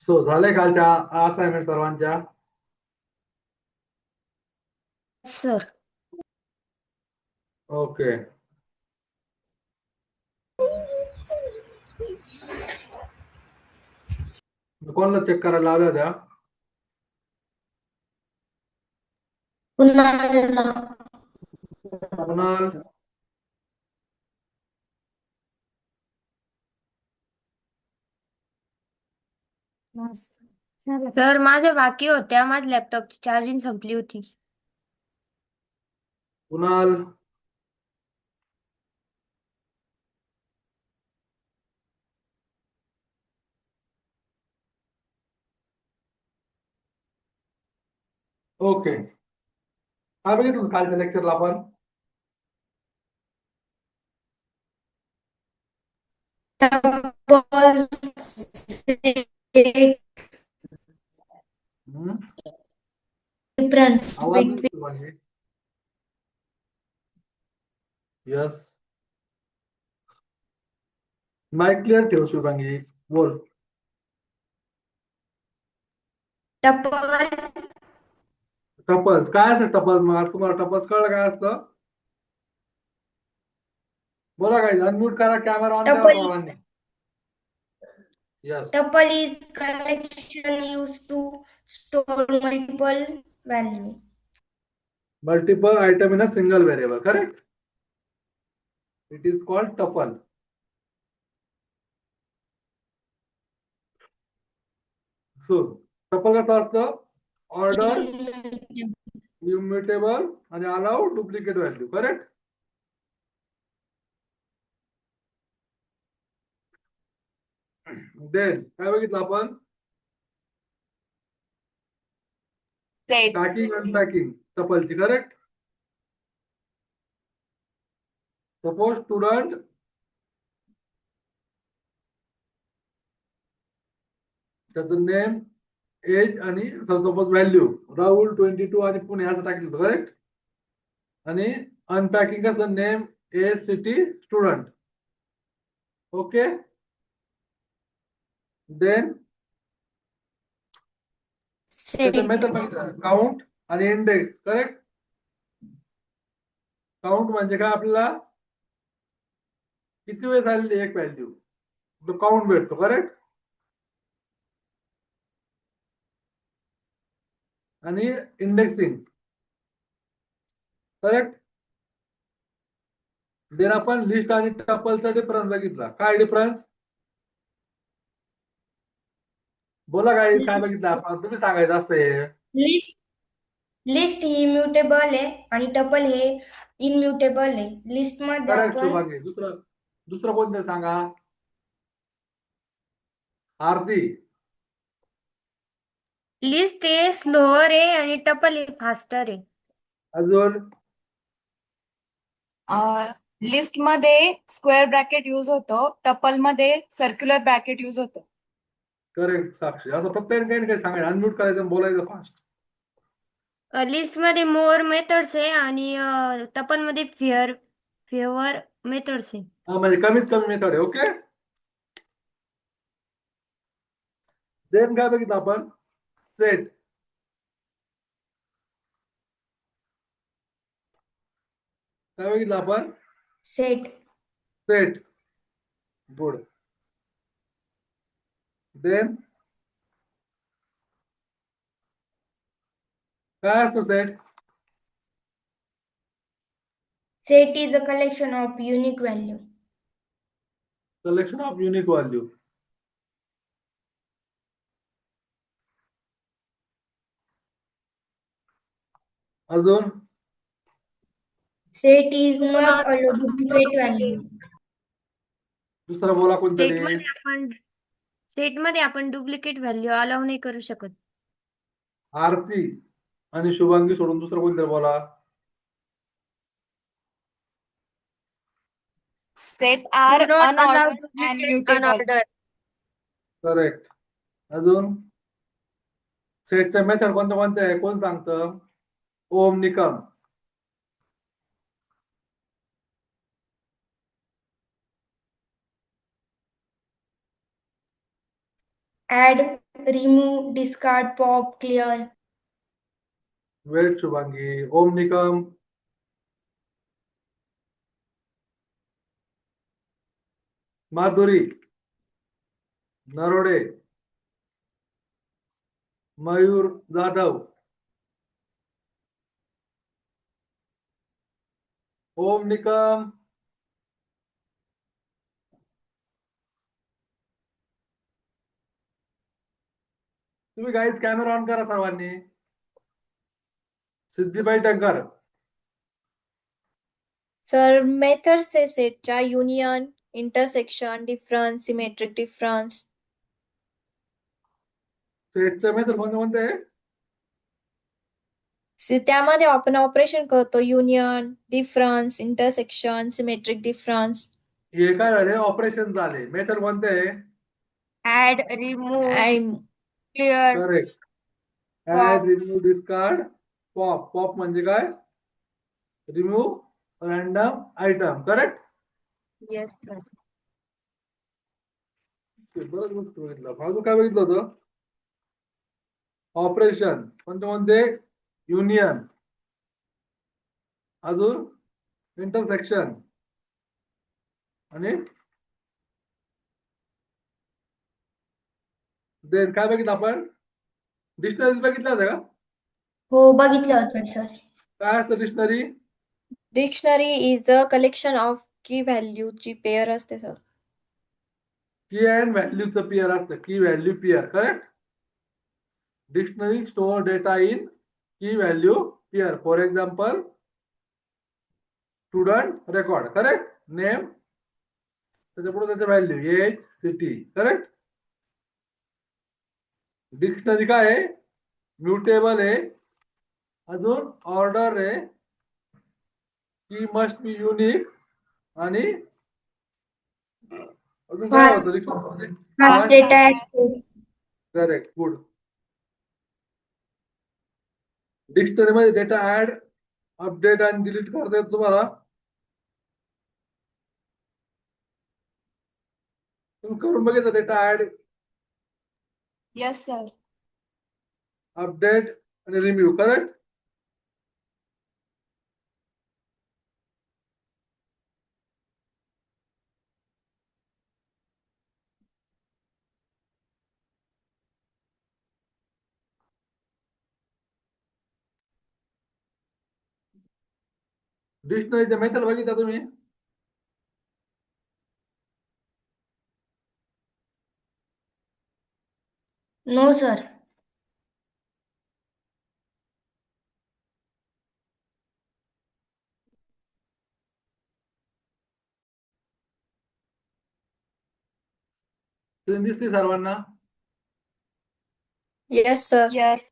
So झाले कालच्या assignment सर्वांच्या? सर. ओके. कोणाला चेक करायला लावल्या त्या? कुणाला? कुणाल? सर माझ्या बाकी होत्या, माझ्या लॅपटॉपची चार्जिंग संपली होती. कुणाल? ओके. काय बघितलं कालच्या लेक्चरला आपण? डिफरन्स आवाज बिटवीन. म्हणजे यस. माइक क्लिअर ठेव शुभांगी, बोल. टपल. टपल्स काय असतं? टपल्स मग तुम्हाला टपल्स कळलं काय असतं? बोला काय, अनम्यूट करा, कॅमेरा ऑन करा टपल. सर्वांनी. Yes. Tuple is collection used to store multiple value. Multiple item in a single variable, correct? It is called tuple. So tuple कसं असतं? ऑर्डर, इम्युटेबल आणि allow duplicate value, correct? Then काय बघितलं आपण? Packing unpacking टपलची, correct? Suppose student त्याचं name, age आणि suppose value Rahul 22 आणि पुणे असं टाकलं, करेक्ट? आणि अनपॅकिंग कसं? Name, age, city, student. Okay. Then त्याचं मेथड काउंट आणि इंडेक्स, करेक्ट? काउंट म्हणजे काय? आपल्याला किती वेळ झालेली एक व्हॅल्यू, तो काउंट भेटतो, करेक्ट? आणि इंडेक्सिंग, करेक्ट? देन आपण लिस्ट आणि टपलचा डिफरन्स बघितला. काय डिफरन्स? बोला काय बघितलं आपण? तुम्ही सांगायचं असतं. लिस्ट लिस्ट ही इम्युटेबल आहे आणि टपल हे इनम्युटेबल आहे. लिस्ट मध्ये करेक्ट आपण शुभांगी. दुसरं कोणतं सांगा? आरती. लिस्ट हे स्लोअर आहे आणि टपल हे फास्टर आहे. अजून? लिस्ट मध्ये स्क्वेअर ब्रॅकेट यूज होतो, टपल मध्ये सर्क्युलर ब्रॅकेट यूज होतो. करेक्ट साक्षी. असं प्रत्येक काही काही सांगायचं, अनम्यूट करायचं आणि बोलायचं फास्ट. लिस्ट मध्ये मोर मेथड्स आहे आणि टपल मध्ये फेवर मेथड्स आहे. म्हणजे कमीत कमी मेथड आहे. ओके. देन काय बघितलं आपण? सेट. काय बघितलं आपण? सेट. सेट. गुड. देन काय असतं set? Set is a collection of unique value. Collection of unique value. अजून? Set is not a duplicate value. दुसरं बोला कोणतरी. सेट मध्ये आपण डुप्लिकेट व्हॅल्यू अलाउ नाही करू शकत. आरती आणि शुभांगी सोडून दुसरं कोणतरी बोला. Set are Do not allow unordered and duplicate mutable. unordered. Correct. अजून? सेटच्या मेथड कोणत्या कोणत्या आहे? कोण सांगतं? Om Nikam. add, remove, discard, pop, clear. Wait Shubhangi. Om Nikam. Madhuri. Narode. Mayur Jadhav. Om Nikam. तुम्ही गाईज कॅमेरा ऑन करा सर्वांनी. सिद्धिबाई टंकर. सर मेथड्स आहे सेटच्या union, intersection, difference, symmetric difference. सेटचे मेथड कोणते? त्यामध्ये आपण ऑपरेशन करतो union, difference, intersection, symmetric difference. हे काय झाले? ऑपरेशन झाले. मेथड कोणते? ऍड, रिमूव्ह, आणि clear, correct. Add, remove, discard, pop. Pop म्हणजे काय? Remove random item. Correct. Yes sir. बरंच गोष्ट बघितलं. अजून काय बघितलं होतं? ऑपरेशन कोणते? युनियन. अजून इंटरसेक्शन आणि देन काय बघितलं आपण? डिक्शनरी बघितलं होतं का? हो बघितलं होतं सर. काय असतं dictionary? Dictionary is a collection of की व्हॅल्यूची पेअर असते सर. की अँड व्हॅल्यूचं पेअर असतं. Key value pair. Correct. Dictionary store data in key value pair. For example student record. Correct. Name त्याच्या पुढे त्याचं value age, city. Correct. Dictionary काय आहे? म्युटेबल आहे. अजून ऑर्डर आहे. की मस्ट बी युनिक आणि अजून काय Fast. होतं डिक्शनरीमध्ये? Fast data access. Correct. Good. Dictionary मध्ये डेटा ऍड, अपडेट आणि डिलीट करता येतो तुम्हाला. तुम्ही करून बघितलं data add, yes sir. Update आणि रिम्यूव्ह. करेक्ट. डिक्शनरीचे मेथड बघितला तुम्ही? No sir. स्क्रीन दिसते सर्वांना? Yes sir. येस.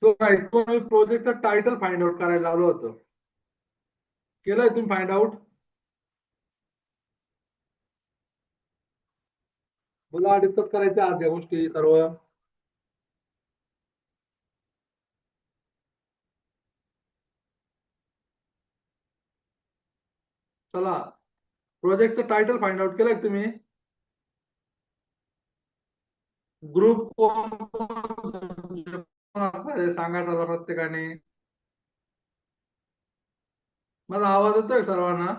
तो काय प्रोजेक्टचं टायटल फाइंड आउट करायला लावलं होतं. केलंय तुम्ही फाइंड आउट? मला डिस्कस करायचे आज या गोष्टी सर्व. चला, प्रोजेक्टचं टायटल फाइंड आउट केलंय तुम्ही? ग्रुप कोण असणार आहे सांगायचं प्रत्येकाने. माझा आवाज येतोय सर्वांना?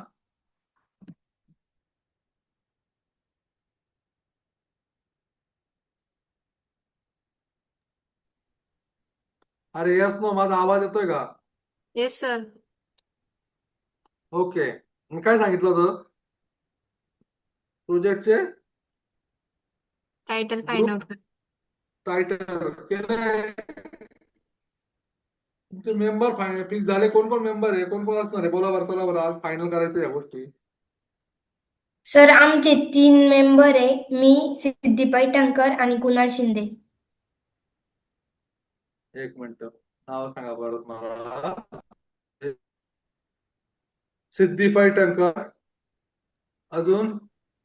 अरे यस नो, माझा आवाज येतोय का? Yes sir. ओके. मी काय सांगितलं होतं? प्रोजेक्टचे टायटल फाइंड आउट कर. टायटल केलंय. तुमचे मेंबर फिक्स झाले? कोण कोण मेंबर आहे? कोण कोण असणार आहे? बोला बरं. चला बरं, आज फायनल करायचं या गोष्टी. सर आमचे 3 मेंबर आहे. मी, सिद्धिबाई टंकर आणि कुणाल शिंदे. एक मिनिट, नाव सांगा बरं मला. सिद्धी पैठणकर, अजून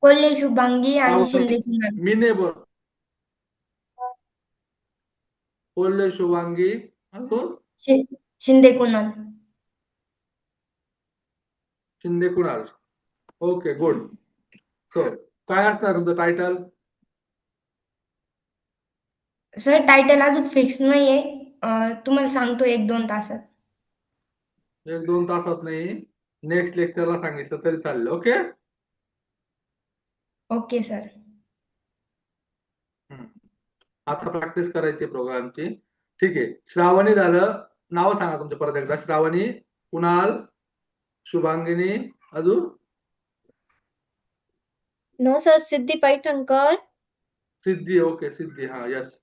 कोल्हे शुभांगी आणि श्रावणी. शिंदे कुणाल. मी नाही बोल. कोल्हे शुभांगी, अजून Shinde Kunal. Shinde Kunal. Okay good. So काय असणार तुमचं टायटल? सर टायटल अजून फिक्स नाहीये. तुम्हाला सांगतो 1-2 तासात. 1-2 तासात नाही, नेक्स्ट लेक्चरला सांगितलं तरी चालेल. ओके. Okay sir. आता प्रॅक्टिस करायची प्रोग्रामची. ठीक आहे. श्रावणी झालं. नाव सांगा तुमचं परत एकदा. श्रावणी, कुणाल, शुभांगिनी, अजून No, sir. Siddhi Paithankar. सिद्धी. ओके सिद्धी. हा यस.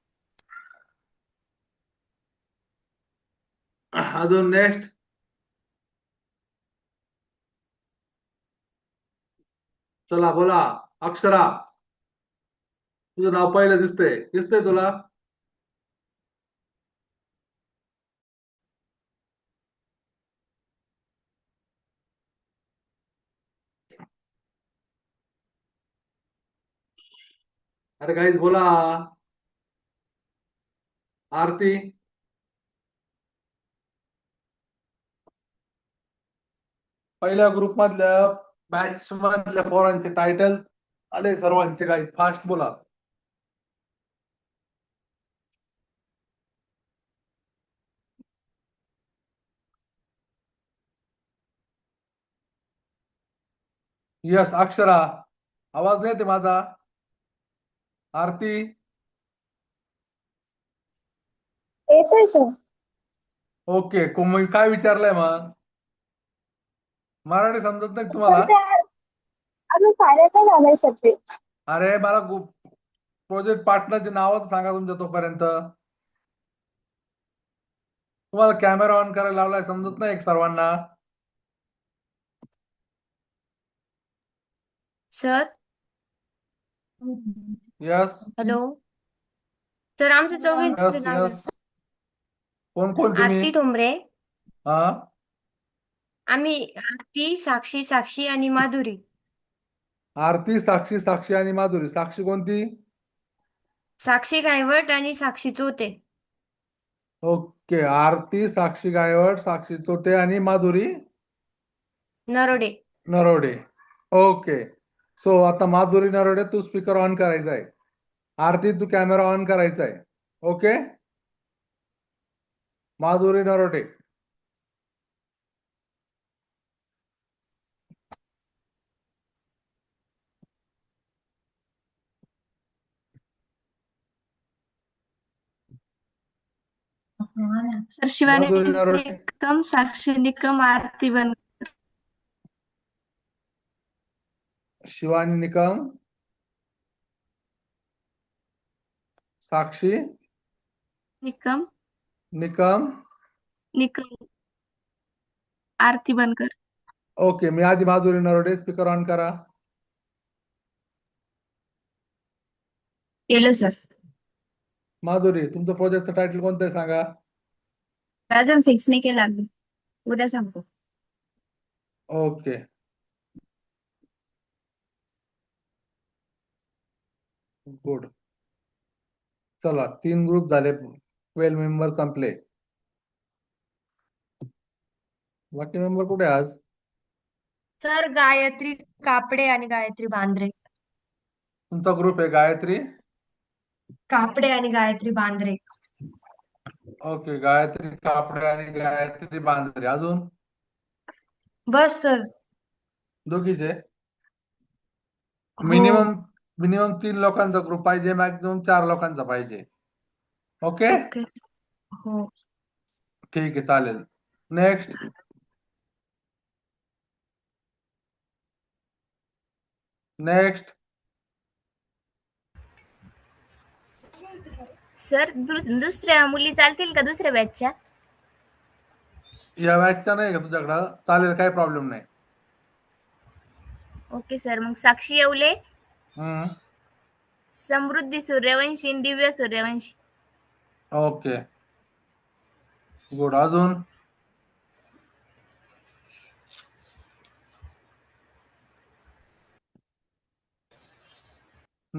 अजून नेक्स्ट. चला बोला. अक्षरा, तुझं नाव पहिलं दिसतंय तुला? अरे गाईज बोला. आरती, पहिल्या ग्रुप मधल्या बॅच मधल्या पोरांचे टायटल आले सर्वांचे. गाईज फास्ट बोला. यस अक्षरा, आवाज नाही येते माझा? आरती, येतोय सर. ओके. मी काय विचारलंय मग? मराठी समजत नाही तुम्हाला? अजून सारे पण आले सध्या. अरे मला प्रोजेक्ट पार्टनरचे नाव सांगा तुमच्या तोपर्यंत. तुम्हाला कॅमेरा ऑन करायला लावलाय, समजत नाही सर्वांना? सर. Yes hello. सर आमच्या चौघींचे यस नाव यस. कोण कोण तुम्ही? आरती ठोंबरे. हा, आम्ही आरती, साक्षी आणि माधुरी. आरती, साक्षी आणि माधुरी. साक्षी कोणती? साक्षी गायवट आणि साक्षी चोते. ओके. आरती, साक्षी गायवट, साक्षी चोटे आणि माधुरी नरोडे. नरोडे. ओके. सो आता माधुरी नरोडे, तू स्पीकर ऑन करायचा आहे. आरती, तू कॅमेरा ऑन करायचा आहे. ओके. माधुरी नरोडे. सर शिवानी माधुरी नरोडे. निकम, साक्षी निकम, आरती बनकर. शिवानी निकम, साक्षी निकम निकम. निकम, आरती बनकर. ओके. मी आधी माधुरी नरोडे. स्पीकर ऑन करा. केलं सर. माधुरी, तुमचं प्रोजेक्टचं टायटल कोणतं आहे सांगा? अजून फिक्स नाही केला मी, उद्या सांगतो. ओके. गुड. चला 3 ग्रुप झाले. 12 मेंबर संपले. बाकी मेंबर कुठे आहे आज? सर गायत्री कापडे आणि गायत्री बांद्रे. तुमचा ग्रुप आहे गायत्री. कापडे आणि गायत्री बांद्रे. ओके. गायत्री कापडे आणि गायत्री बांद्रे. अजून बस सर. दोघीचे. हो. मिनिमम 3 लोकांचा ग्रुप पाहिजे, मॅक्झिमम 4 लोकांचा पाहिजे. ओके. ओके. हो. ठीक आहे चालेल. नेक्स्ट. नेक्स्ट. सर दुसऱ्या मुली चालतील का दुसऱ्या बॅचच्या? या बॅचचा नाही का तुझ्याकडं? चालेल, काही प्रॉब्लेम नाही. Okay sir. मग साक्षी येवले, हम्म. समृद्धी सूर्यवंशी, दिव्या सूर्यवंशी. ओके. गुड. अजून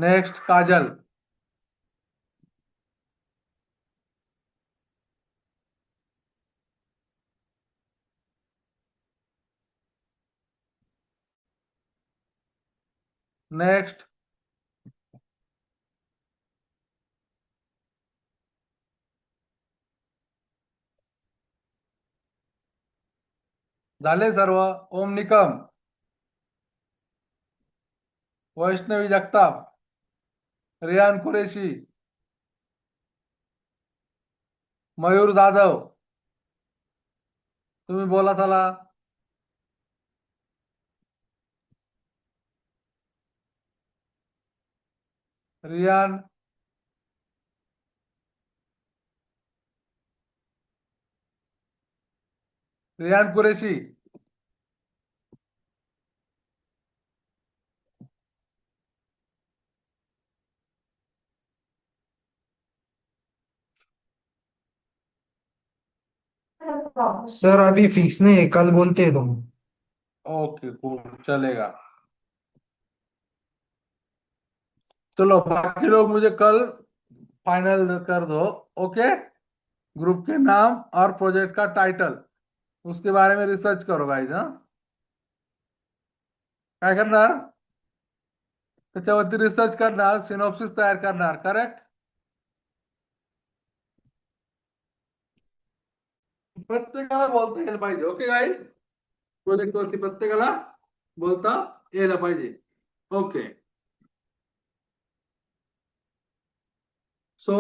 नेक्स्ट काजल. नेक्स्ट झाले सर्व. ओम निकम, वैष्णवी जगताप, रियान कुरेशी, मयूर जाधव. तुम्ही बोला चला. रियान, रियान कुरेशी. सर अभी फिक्स नहीं है, कल बोलते हैं तुम. ओके कूल, चलेगा. चलो बाकी लोग मुझे कल फाइनल कर दो. ओके, ग्रुप के नाम और प्रोजेक्ट का टाइटल, उसके बारे में रिसर्च करो गाइज. हा, काय करणार त्याच्यावरती रिसर्च करणार, सिनॉप्सिस तयार करणार. करेक्ट. प्रत्येकाला बोलता यायला पाहिजे. ओके गाईज, प्रोजेक्ट वरती प्रत्येकाला बोलता यायला पाहिजे. ओके. सो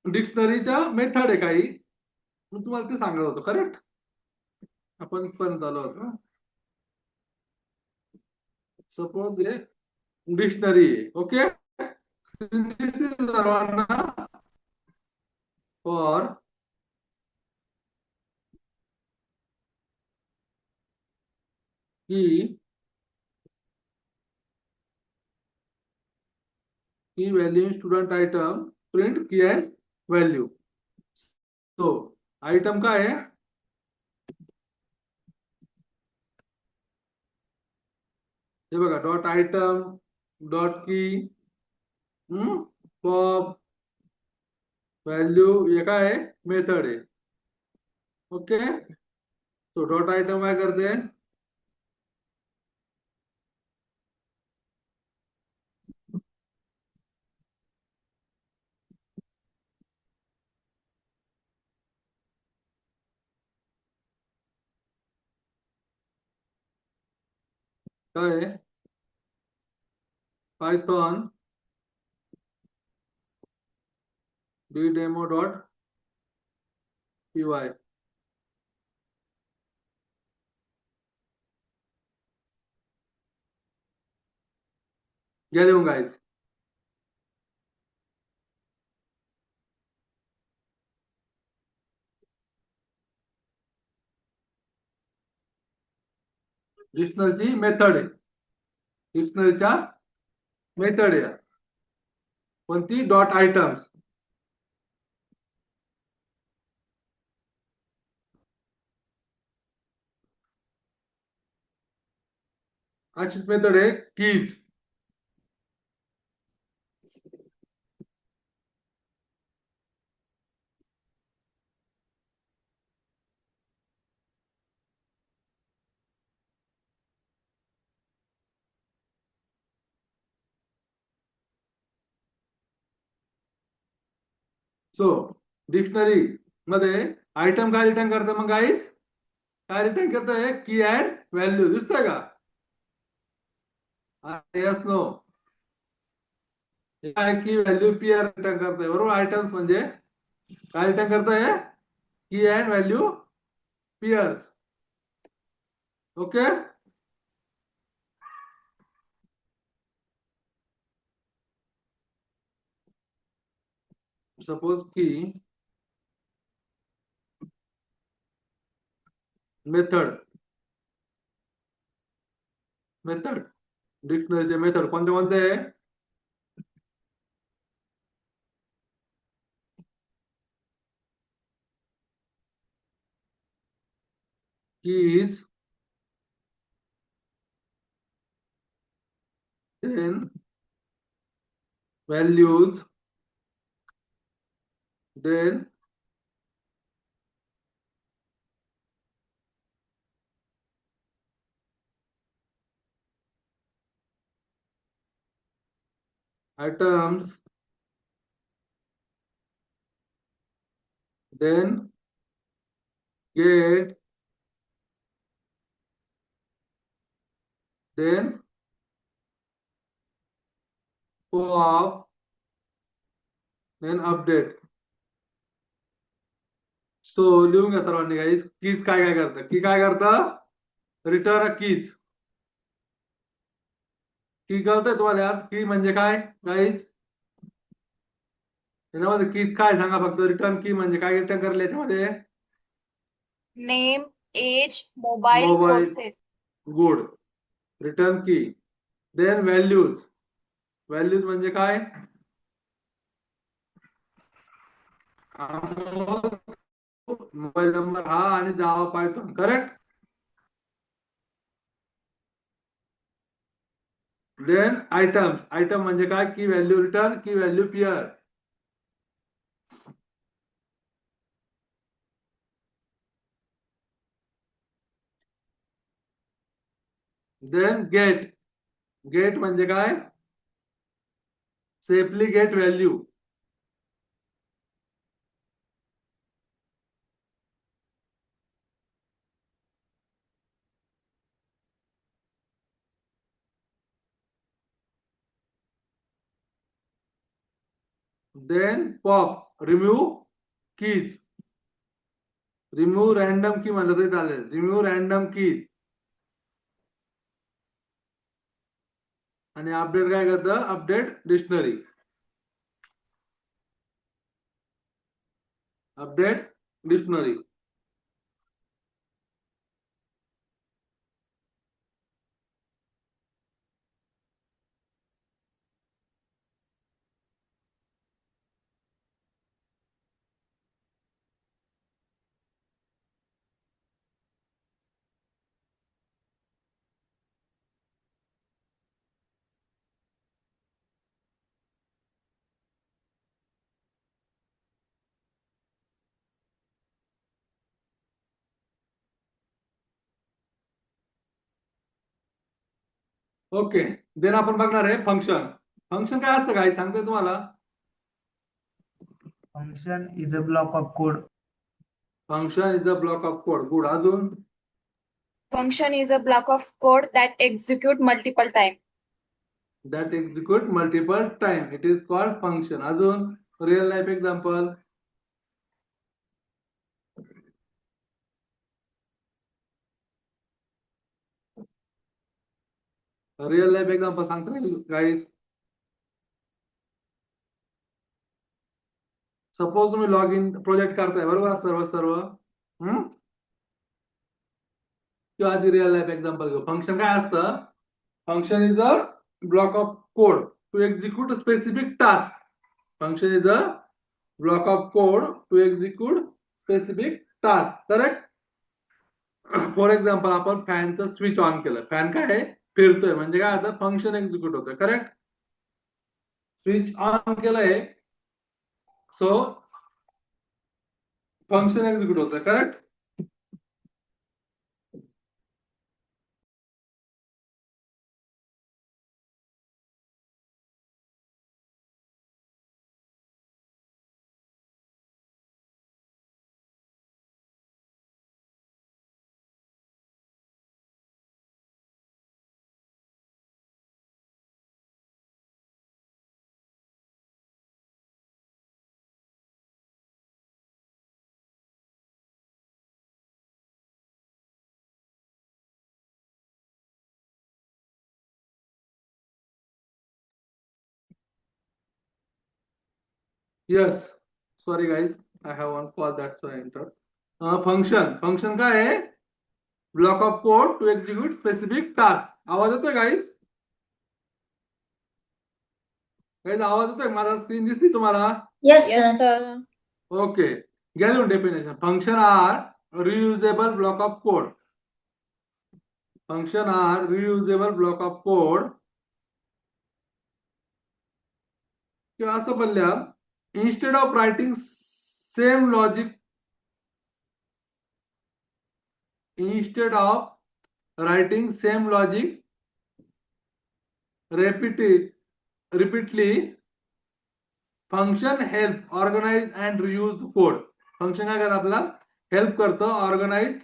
डिक्शनरीच्या मेथड आहे काही, मी तुम्हाला ते सांगत होतो. करेक्ट. आपण इथपर्यंत आलो होतो. सपोज हे डिक्शनरी आहे. ओके, सर्वांना फॉर की व्हॅल्यू स्टुडंट आयटम प्रिंट की अँड व्हॅल्यू. सो आयटम काय आहे, हे बघा, डॉट आयटम डॉट की पॉप व्हॅल्यू, हे काय आहे, मेथड आहे. ओके, तो डॉट आयटम काय करते, काय आहे, पायथॉन ddemo डॉट py. घ्या देऊन गाईज. डिक्शनरीची मेथड आहे, डिक्शनरीच्या मेथड आहे कोणती, डॉट आयटम्स. अशीच मेथड आहे कीज. सो डिक्शनरी मध्ये आयटम काय रिटर्न करतं मग गाईज, काय रिटर्न करतंय, की अँड व्हॅल्यू. दिसतंय का, यस नो, काय key value P R return करतंय. बरोबर, आयटम्स म्हणजे काय रिटर्न करतंय, की and value pairs. Okay, suppose की मेथड डिक्शनरीचे मेथड कोणते कोणते आहे, keys, then values, then items, then get, then pop, then update. So लिहून घ्या सर्वांनी गाईज. कीज काय काय करतं, की काय करतं, रिटर्न कीज. की कळतंय तुम्हाला यात, की म्हणजे काय गाईज? याच्यामध्ये कीज काय सांगा फक्त. रिटर्न की म्हणजे काय रिटर्न करेल याच्यामध्ये? Name, age, mobile, mobile. Courses. Good. Return key. Then values. Values म्हणजे काय? मोबाईल नंबर हा आणि Java Python. Correct. Then items. Item म्हणजे काय? Key value return, key value pair. Then get. Get म्हणजे काय? Safely get value. Then pop. Remove keys. Remove random key म्हणलं तरी चालेल. Remove random keys. आणि अपडेट काय करतं? Update dictionary. Update dictionary. Okay. Then आपण बघणार आहे फंक्शन. फंक्शन काय असतं काय सांगतोय तुम्हाला? Function is a block of code. Function is a block of code. Good. अजून? Function is a block of code that execute multiple time. that execute multiple time. It is called function. अजून? Real life example. Real life example सांगता येईल guys? Suppose तुम्ही log in project करताय बरोबर, सर्व किंवा आधी रिअल लाईफ एक्झाम्पल घेऊ. फंक्शन काय असतं? Function is a block of code to execute specific task. Function is a block of code to execute specific task. Correct. For example आपण फॅनचं स्विच ऑन केलं. फॅन काय आहे? फिरतोय. म्हणजे काय आता फंक्शन एक्झिक्यूट होतोय. करेक्ट. स्विच ऑन केलंय, सो फंक्शन एक्झिक्यूट होतोय. Correct. Yes. Sorry guys, I have one call, that's why I entered. Function काय आहे? Block of code to execute specific task. आवाज येतोय गाईज? गाईज आवाज येतोय? माझा स्क्रीन दिसते तुम्हाला? Yes, Yes, sir. sir. Okay. घ्या definition. Function are reusable block of code. Function are reusable block of code किंवा असं पण लिहा, instead of writing same logic, instead of writing same logic repeatedly, function help organize and reuse the code. Function काय करतं आपला help करतं organise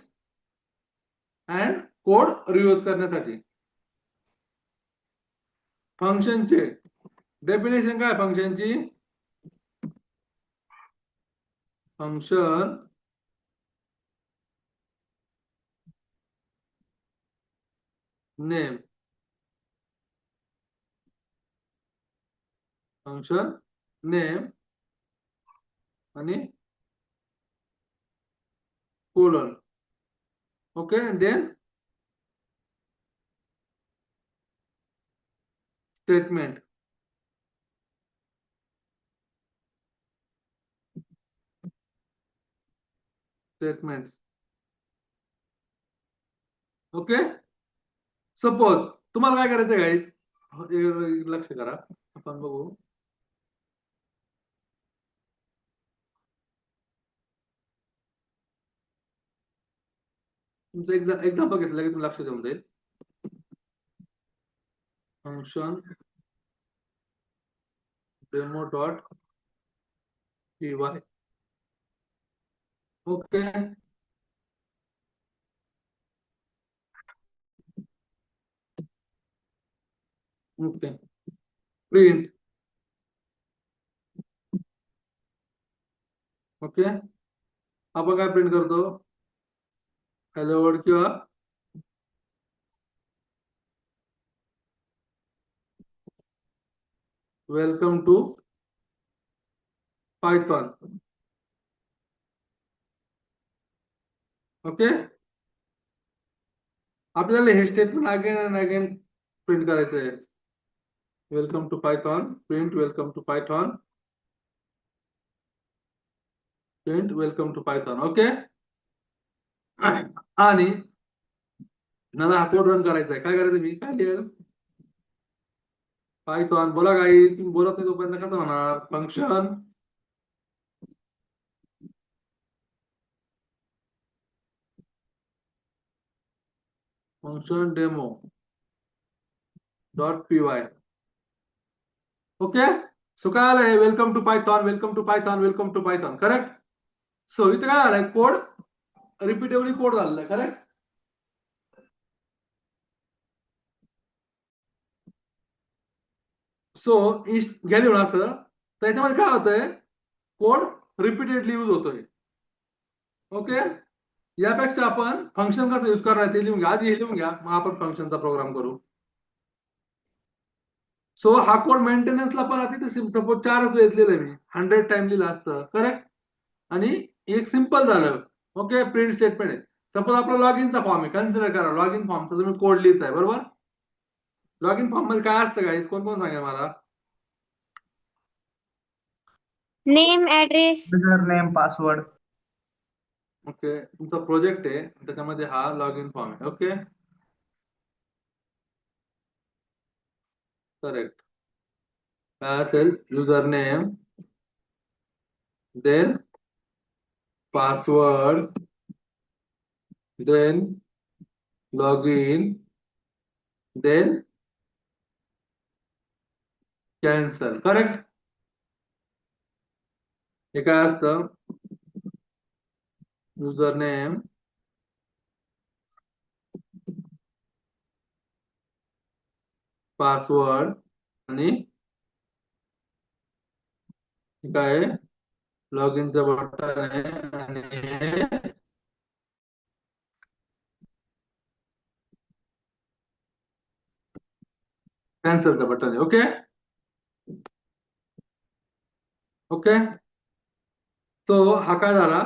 and code reuse करण्यासाठी. फंक्शनचे डेफिनेशन काय फंक्शनची? फंक्शन नेम, फंक्शन नेम आणि colon. Okay, then statement. Statements. Okay, suppose तुम्हाला काय करायचं गाईज, लक्ष करा, आपण बघू. तुमचं एक्झाम्पल घेतलं की तुम्ही लक्ष देऊन जाईल. Function demo dot P Y. Okay, okay, print. Okay, आपण काय प्रिंट करतो? हॅलो वर्ल्ड किंवा वेलकम टू पायथॉन. ओके, आपल्याला हे statement again and again print करायचं आहे. Welcome to Python, print welcome to Python, print welcome to Python. Okay, आणि मला हा कोड रन करायचा आहे. काय करायचं? मी काय लिहेल? पायथॉन. बोला काही, तुम्ही बोलत नाही तोपर्यंत कसं होणार? Function function demo dot P Y. Okay, so काय आलंय? Welcome to Python, welcome to Python, welcome to Python. Correct. So इथे काय आलंय? कोड रिपीटेबली कोड झालेला आहे. करेक्ट. सो घ्या लिहून असं, त्याच्यामध्ये काय होतंय? कोड रिपीटेडली यूज होतोय. ओके, यापेक्षा आपण फंक्शन कसं यूज करणार ते लिहून घ्या. आधी हे लिहून घ्या, मग आपण फंक्शनचा प्रोग्राम करू. सो हा कोड मेंटेनन्सला पण आता सपोज 4च वेळेस लिहिलंय मी, 100 टाइम लिहिलं असतं. करेक्ट. आणि एक सिंपल झालं. ओके, प्रिंट स्टेटमेंट आहे. सपोज आपला लॉग इनचा फॉर्म आहे, कन्सिडर करा लॉग इन फॉर्मचा तुम्ही कोड लिहिताय. बरोबर. लॉग इन फॉर्म मध्ये काय असतं गाईज? कोण कोण सांगेल मला? Name, address. User name, password. Okay, तुमचा प्रोजेक्ट आहे, त्याच्यामध्ये हा लॉग इन फॉर्म आहे. Okay, correct. काय असेल? User name, then password, then log in, then cancel. Correct. हे काय असतं? युजर नेम, पासवर्ड आणि काय लॉग इनचं बटन आहे आणि कॅन्सलचं बटन आहे. Okay, okay. तो हा काय झाला?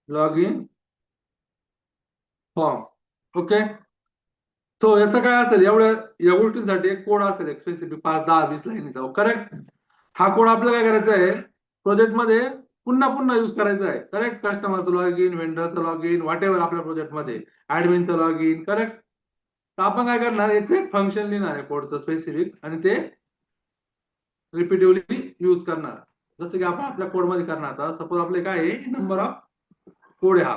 Log in form. ओके, तो याचं काय असेल? या गोष्टीसाठी एक कोड असेल, एक स्पेसिफिक 5, 10, 20 लाईनीचा. करेक्ट. हा कोड आपल्याला काय करायचा आहे? प्रोजेक्टमध्ये पुन्हा पुन्हा यूज करायचा आहे. करेक्ट. कस्टमरचं लॉग इन, व्हेंडरचं लॉग इन, व्हॉट एव्हर आपल्या प्रोजेक्टमध्ये, ऍडमिनचं लॉग इन. करेक्ट. तर आपण काय करणार, याचे फंक्शन लिहिणार आहे कोडचं स्पेसिफिक, आणि ते रिपीटिव्हली यूज करणार. जसं की आपण आपल्या कोडमध्ये करणार. आता सपोज आपले काय आहे, नंबर ऑफ कोड आहे हा,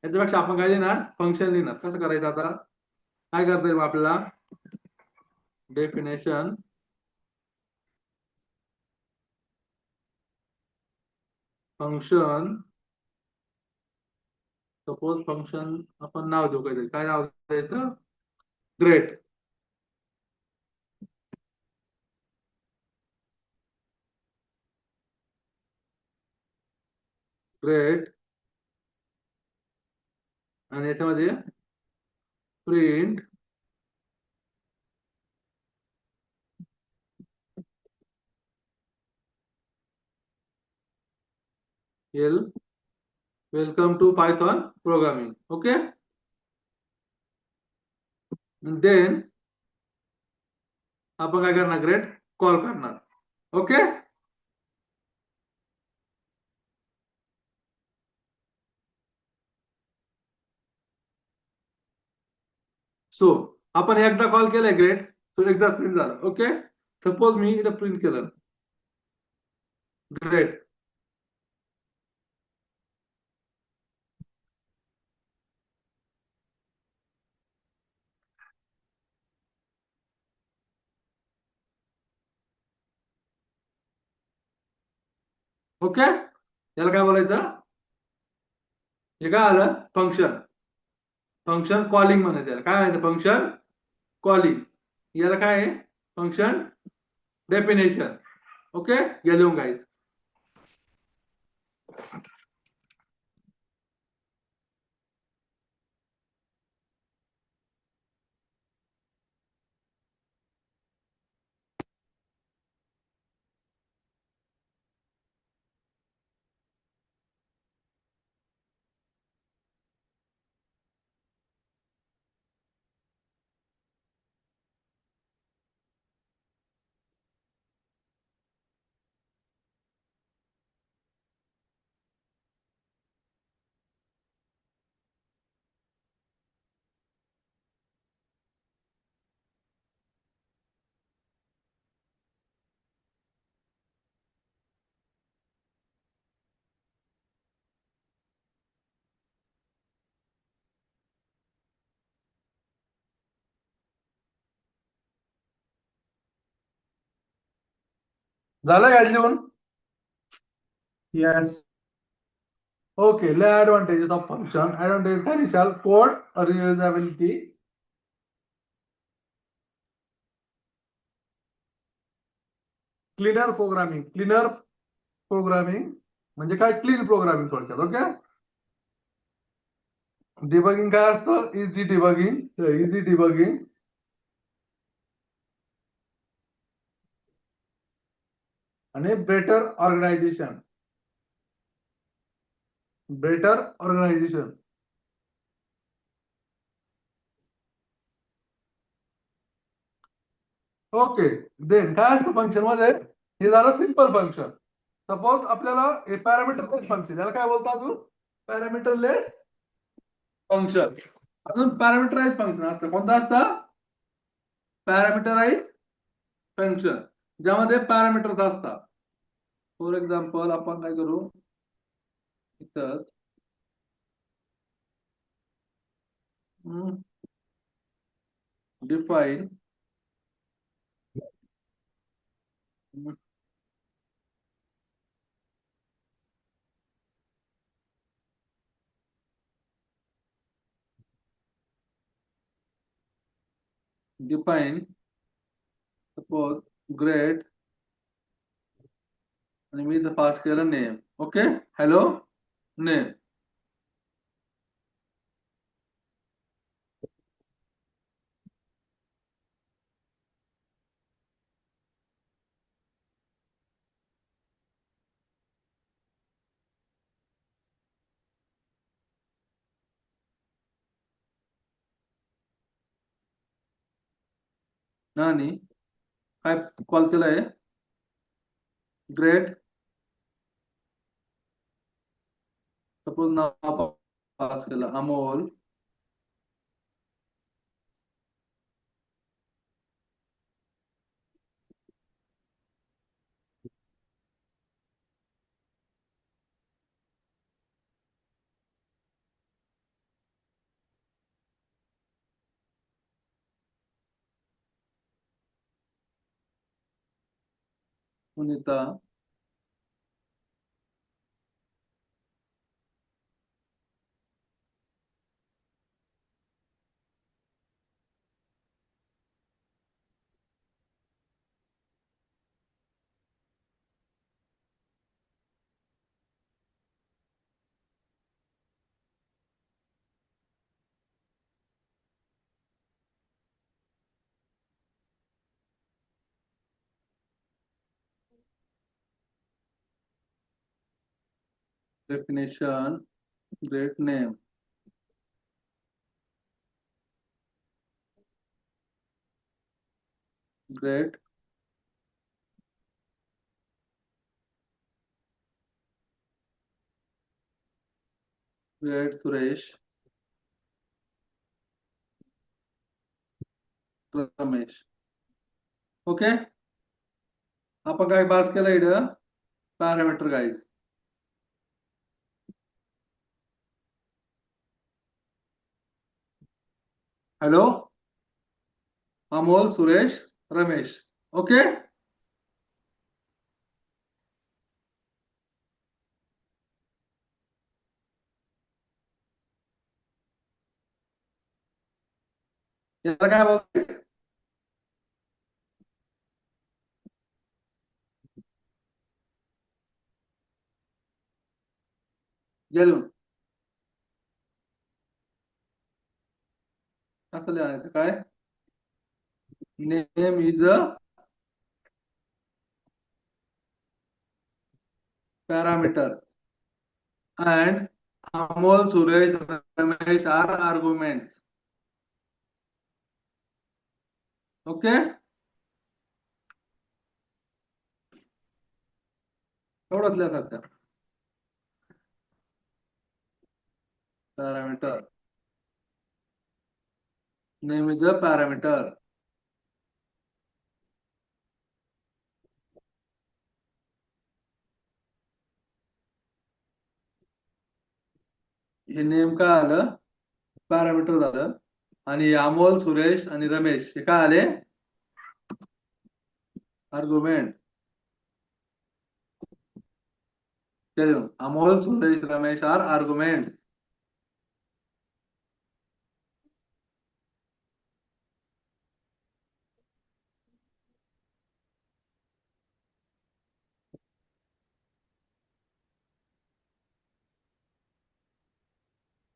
याच्यापेक्षा आपण काय लिहिणार, फंक्शन लिहिणार. कसं करायचं, आता काय करता येईल आपल्याला, डेफिनेशन फंक्शन, सपोज फंक्शन आपण नाव देऊ काहीतरी, काय नाव द्यायचं, ग्रेट. ग्रेट, आणि याच्यामध्ये print welcome to Python programming. Okay, then आपण काय करणार, ग्रेट कॉल करणार. ओके, सो आपण एकदा कॉल केलाय ग्रेट, तो एकदा प्रिंट झाला. ओके, सपोज मी इथं प्रिंट केलं ग्रेट. ओके, याला काय बोलायचं, हे काय आलं, फंक्शन. फंक्शन कॉलिंग म्हणायचं, याला काय म्हणायचं, फंक्शन कॉलिंग. याला काय आहे, फंक्शन डेफिनेशन. ओके, गेलो गाईज. झालं काय लिहून? Yes. Okay, advantages of function. Advantages काय Vishal, code reusability, cleaner programming. Cleaner programming म्हणजे काय, क्लीन प्रोग्रामिंग थोडक्यात. ओके, डिबगिंग काय असतं, इझी डिबगिंग. इझी डिबगिंग आणि better organisation. Better organisation. Okay, then काय असतं फंक्शन मध्ये, हे झालं सिंपल फंक्शन. सपोज आपल्याला हे पॅरामीटरलेस फंक्शन, याला काय बोलतो अजून, पॅरामीटरलेस फंक्शन. अजून पॅरामीटराइज फंक्शन असतं. कोणतं असतं, पॅरामीटराइज फंक्शन, ज्यामध्ये पॅरामीटर्स असतात. फॉर एक्झाम्पल आपण काय करू, इथं डिफाईन सपोज ग्रेट, आणि मी इथं पास केलं नेम. Okay, hello name. आणि काय कॉल केलंय, ग्रेट. सपोज नाव पास केलं Amol, Sunita, definition, great name. Great. Great Suresh. Ramesh. Okay, आपण काय पास केलं इथं parameter guys. Hello, Amol, Suresh, Ramesh. Okay, याला काय बोलते? गेलो असं लिहायचं काय? Name is a parameter and Amol, Suresh, Ramesh are arguments. Okay, एवढंच लिहायचं. Parameter, name is a parameter. हे नेम काय आलं? पॅरामीटर झालं. आणि अमोल, सुरेश आणि रमेश हे काय आले? Argument. Amol, Suresh, Ramesh are argument.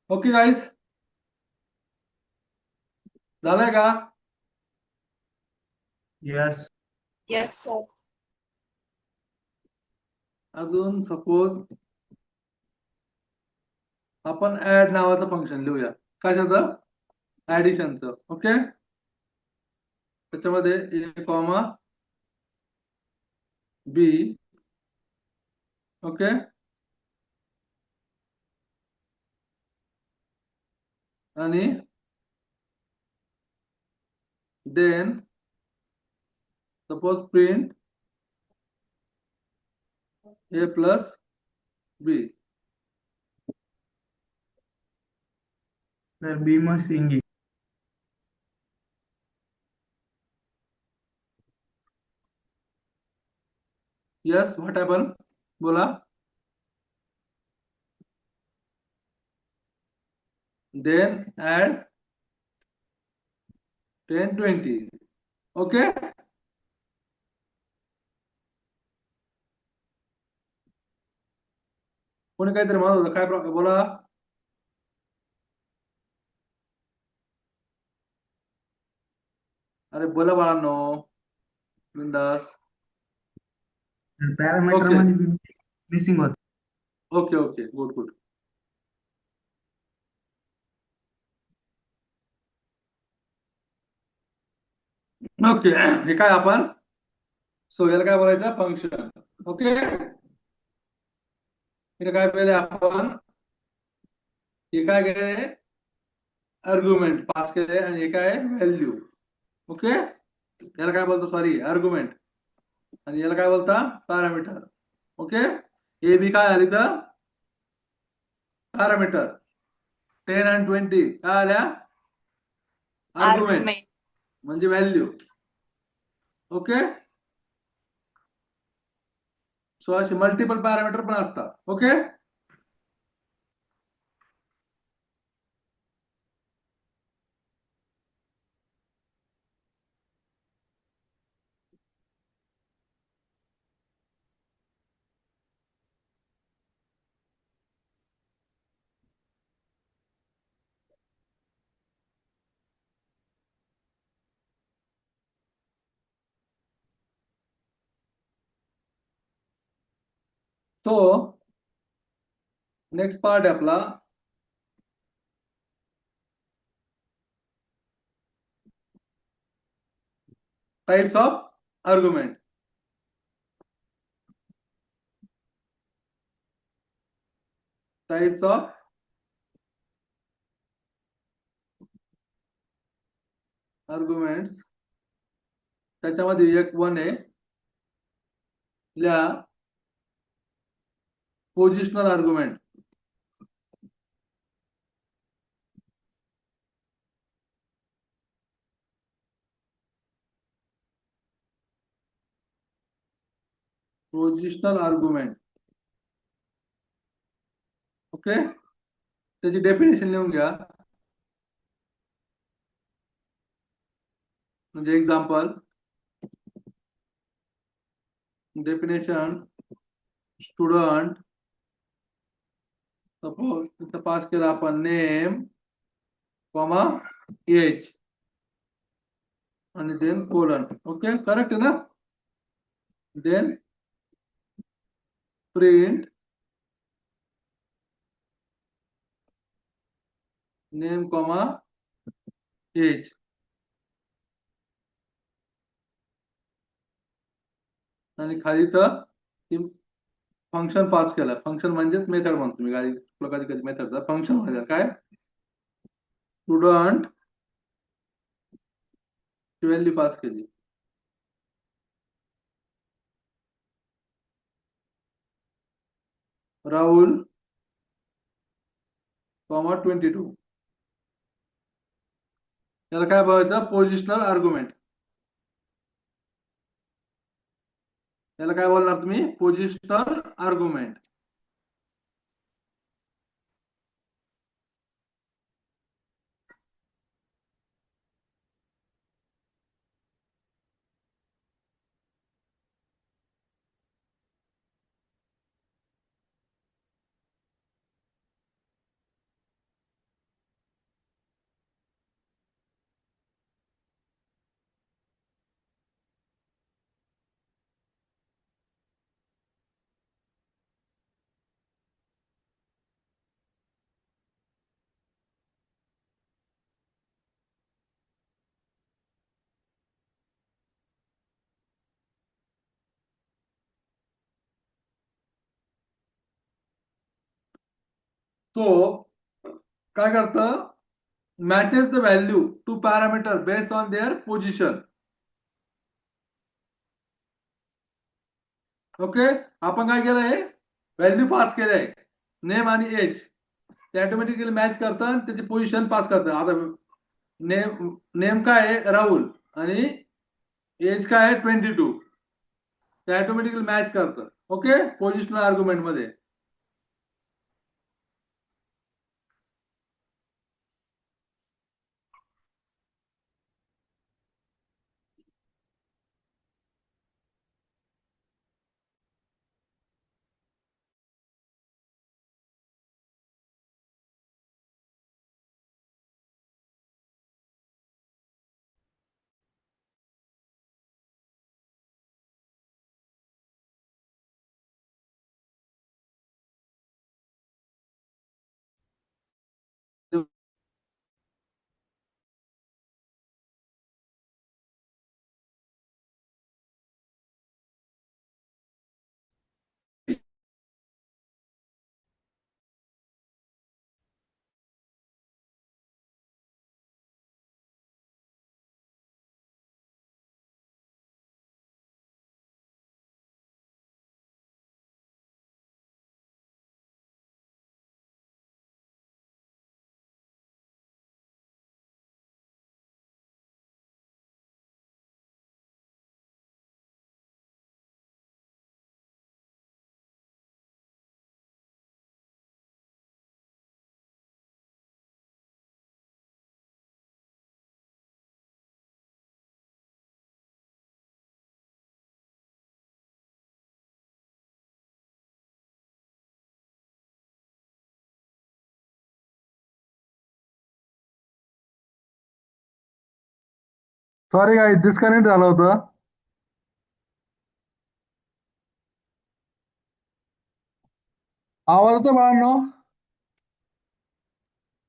Okay guys, झालंय का? यस. Yes sir. अजून सपोज आपण ऍड नावाचं फंक्शन लिहूया. कशाचं? ऍडिशनचं. ओके, त्याच्यामध्ये ए कॉमा बी. ओके, आणि देन सपोज प्रिंट ए प्लस बी. सर बी मग सिंगिंग. Yes, what happen? बोला. Then add 10, 20. ओके, कोणी काहीतरी म्हणत होतं काय? बोला. अरे बोला बाळांनो, बिंदास. Parameter Okay. मध्ये मिसिंग होत. Okay okay, good good. Okay, हे काय आपण सो याला काय बोलायचं? फंक्शन. ओके, इथे काय पहिले आपण हे काय केले? आर्ग्युमेंट पास केले आणि हे काय? व्हॅल्यू. ओके, याला काय बोलतो? Sorry, argument. आणि याला काय बोलता? पॅरामीटर. ओके, ए बी काय आली तर पॅरामीटर. 10 आणि 20 काय आल्या? Argument argument. म्हणजे व्हॅल्यू. ओके, सो असे मल्टिपल पॅरामीटर पण असतात. ओके. सो नेक्स्ट पार्ट आहे आपला types of argument. Types of arguments. त्याच्यामध्ये एक वन आहे positional argument. Positional argument. Okay. त्याची डेफिनेशन लिहून घ्या. म्हणजे एक्झाम्पल डेफिनेशन स्टुडंट. सपोज इथं पास केला आपण नेम कॉमा एज आणि देन कोलन. ओके करेक्ट आहे ना. Then print name comma age आणि खाली तर फंक्शन पास केलं. फंक्शन म्हणजेच मेथड म्हणतो मी. कधी कधी मेथड फंक्शन म्हणजे काय स्टुडंट व्हॅल्यू पास केली. राहुल कॉमा 22. त्याला काय बोलायचं पोझिशनल आर्ग्युमेंट. त्याला काय बोलणार तुम्ही पोझिशनल आर्ग्युमेंट. तो काय करतं matches the value to parameter based on their position. Okay. आपण काय केलंय व्हॅल्यू पास केलंय नेम आणि एज. ते ऑटोमॅटिकली मॅच करतं आणि त्याची पोझिशन पास करतं. आता नेम काय आहे राहुल आणि एज काय आहे 22. ते ऑटोमॅटिकली मॅच करतं. ओके पोझिशनल आर्ग्युमेंट मध्ये. सॉरी काय डिस्कनेक्ट झालं होतं. आवाज येतो बाळांनो?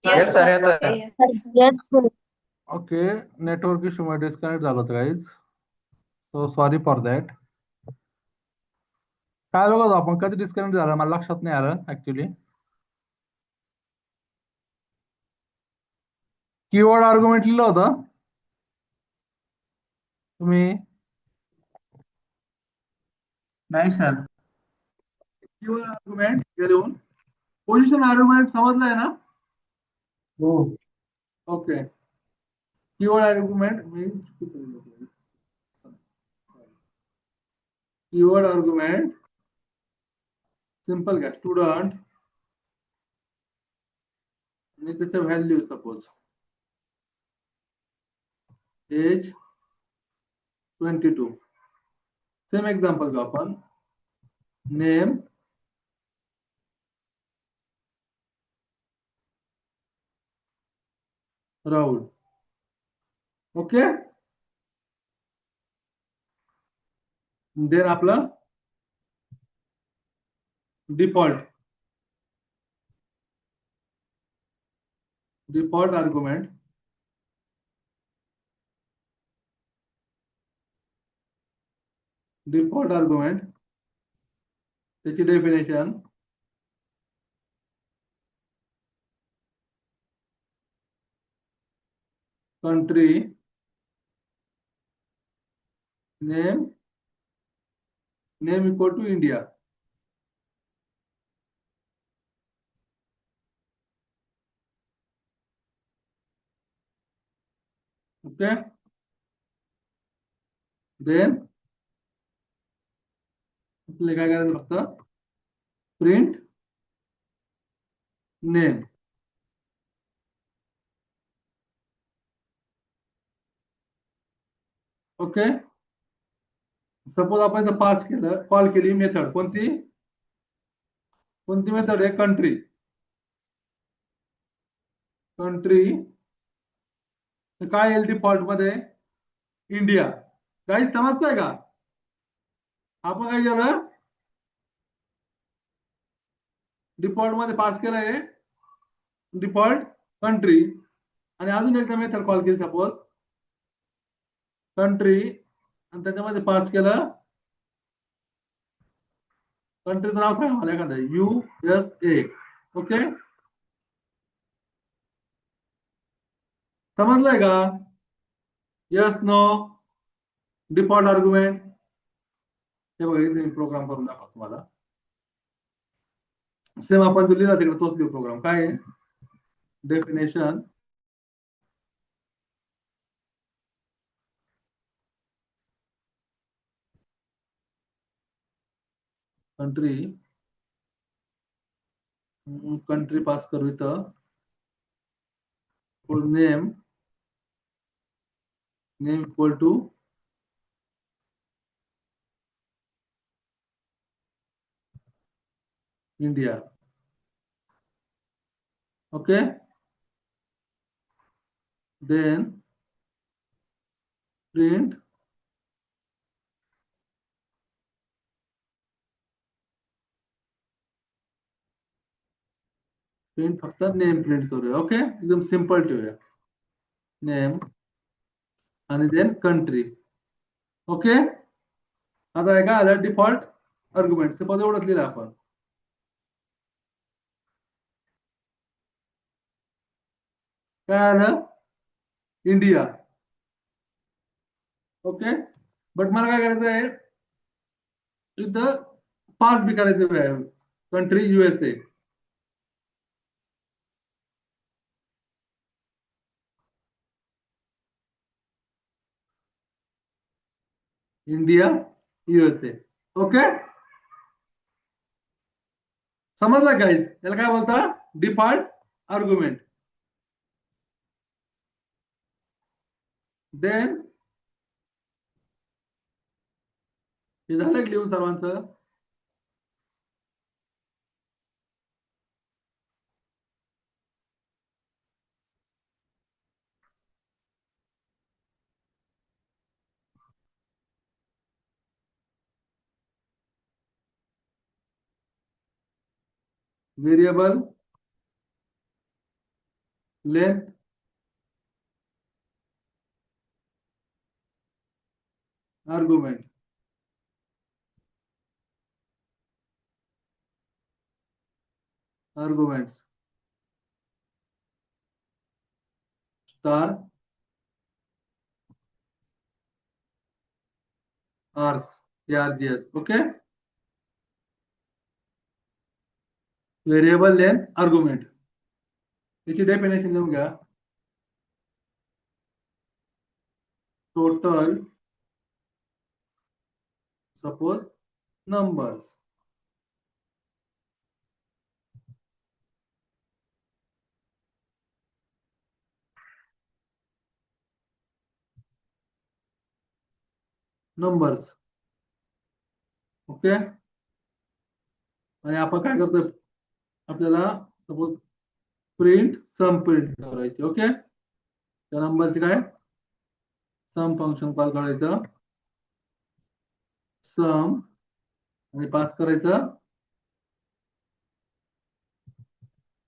Yes, sir, येतोय. Yes, sir. ओके, नेटवर्क इश्यूमुळे डिस्कनेक्ट झालं होतं guys. So sorry for that. काय बघत होतो आपण, कधी डिस्कनेक्ट झालं मला लक्षात नाही आलं ऍक्च्युली. कीवर्ड आर्ग्युमेंट लिहिलं होतं तुम्ही? नाही सर. कीवर्ड आर्ग्युमेंट लिहून पोझिशन आर्ग्युमेंट समजलंय ना? हो. Okay. Keyword argument keyword argument simple घ्या, स्टुडंट आणि त्याच्या value suppose age 22. Same example घेऊ आपण. नेम राहुल. ओके. देन आपलं डिफॉल्ट आर्ग्युमेंट त्याची definition country name equal to India. Okay. Then आपल्याला काय करायचं फक्त प्रिंट नेम. ओके. सपोज आपण इथं पास केलं, कॉल केली मेथड कोणती मेथड आहे? कंट्री काय येईल डिफॉल्ट मध्ये? इंडिया. काही समजतंय का? आपण काय केलं, डिफॉल्ट मध्ये पास केलंय डिफॉल्ट कंट्री आणि अजून एकदा मेथड कॉल केली सपोज कंट्री आणि त्याच्यामध्ये पास केलं कंट्रीचं नाव सांगा मला एखादं, USA. ओके. समजलंय का? Yes no? डिफॉल्ट आर्ग्युमेंट हे बघा, इथे प्रोग्राम करून दाखवा तुम्हाला. सेम आपण जो लिहिला तिकडे तोच प्रोग्राम. काय आहे? डेफिनेशन कंट्री पास करू इथं name equal to India. Okay. Then print फक्त नेम प्रिंट करूया. ओके. एकदम सिंपल ठेवूया नेम आणि देन कंट्री. ओके. आता काय आलं डिफॉल्ट आर्ग्युमेंट सपोज एवढंच लिहिलं आपण. काय आलं? इंडिया. ओके. बट मला काय करायचं आहे इथं पास बी करायचं आहे country USA. India USA. Okay. समजलं गाईज? याला काय बोलता? Default argument. देन हे झालं का लिहून सर्वांचं? variable length argument. Arguments star Rs ARGS. Okay. Variable length argument. याची डेफिनेशन लिहून घ्या. Total suppose numbers. Numbers. Okay. आणि आपण काय करतोय, आपल्याला सपोज प्रिंट सम प्रिंट करायची. ओके. त्या नंबरची काय सम फंक्शन कॉल करायचं, सम आणि पास करायचं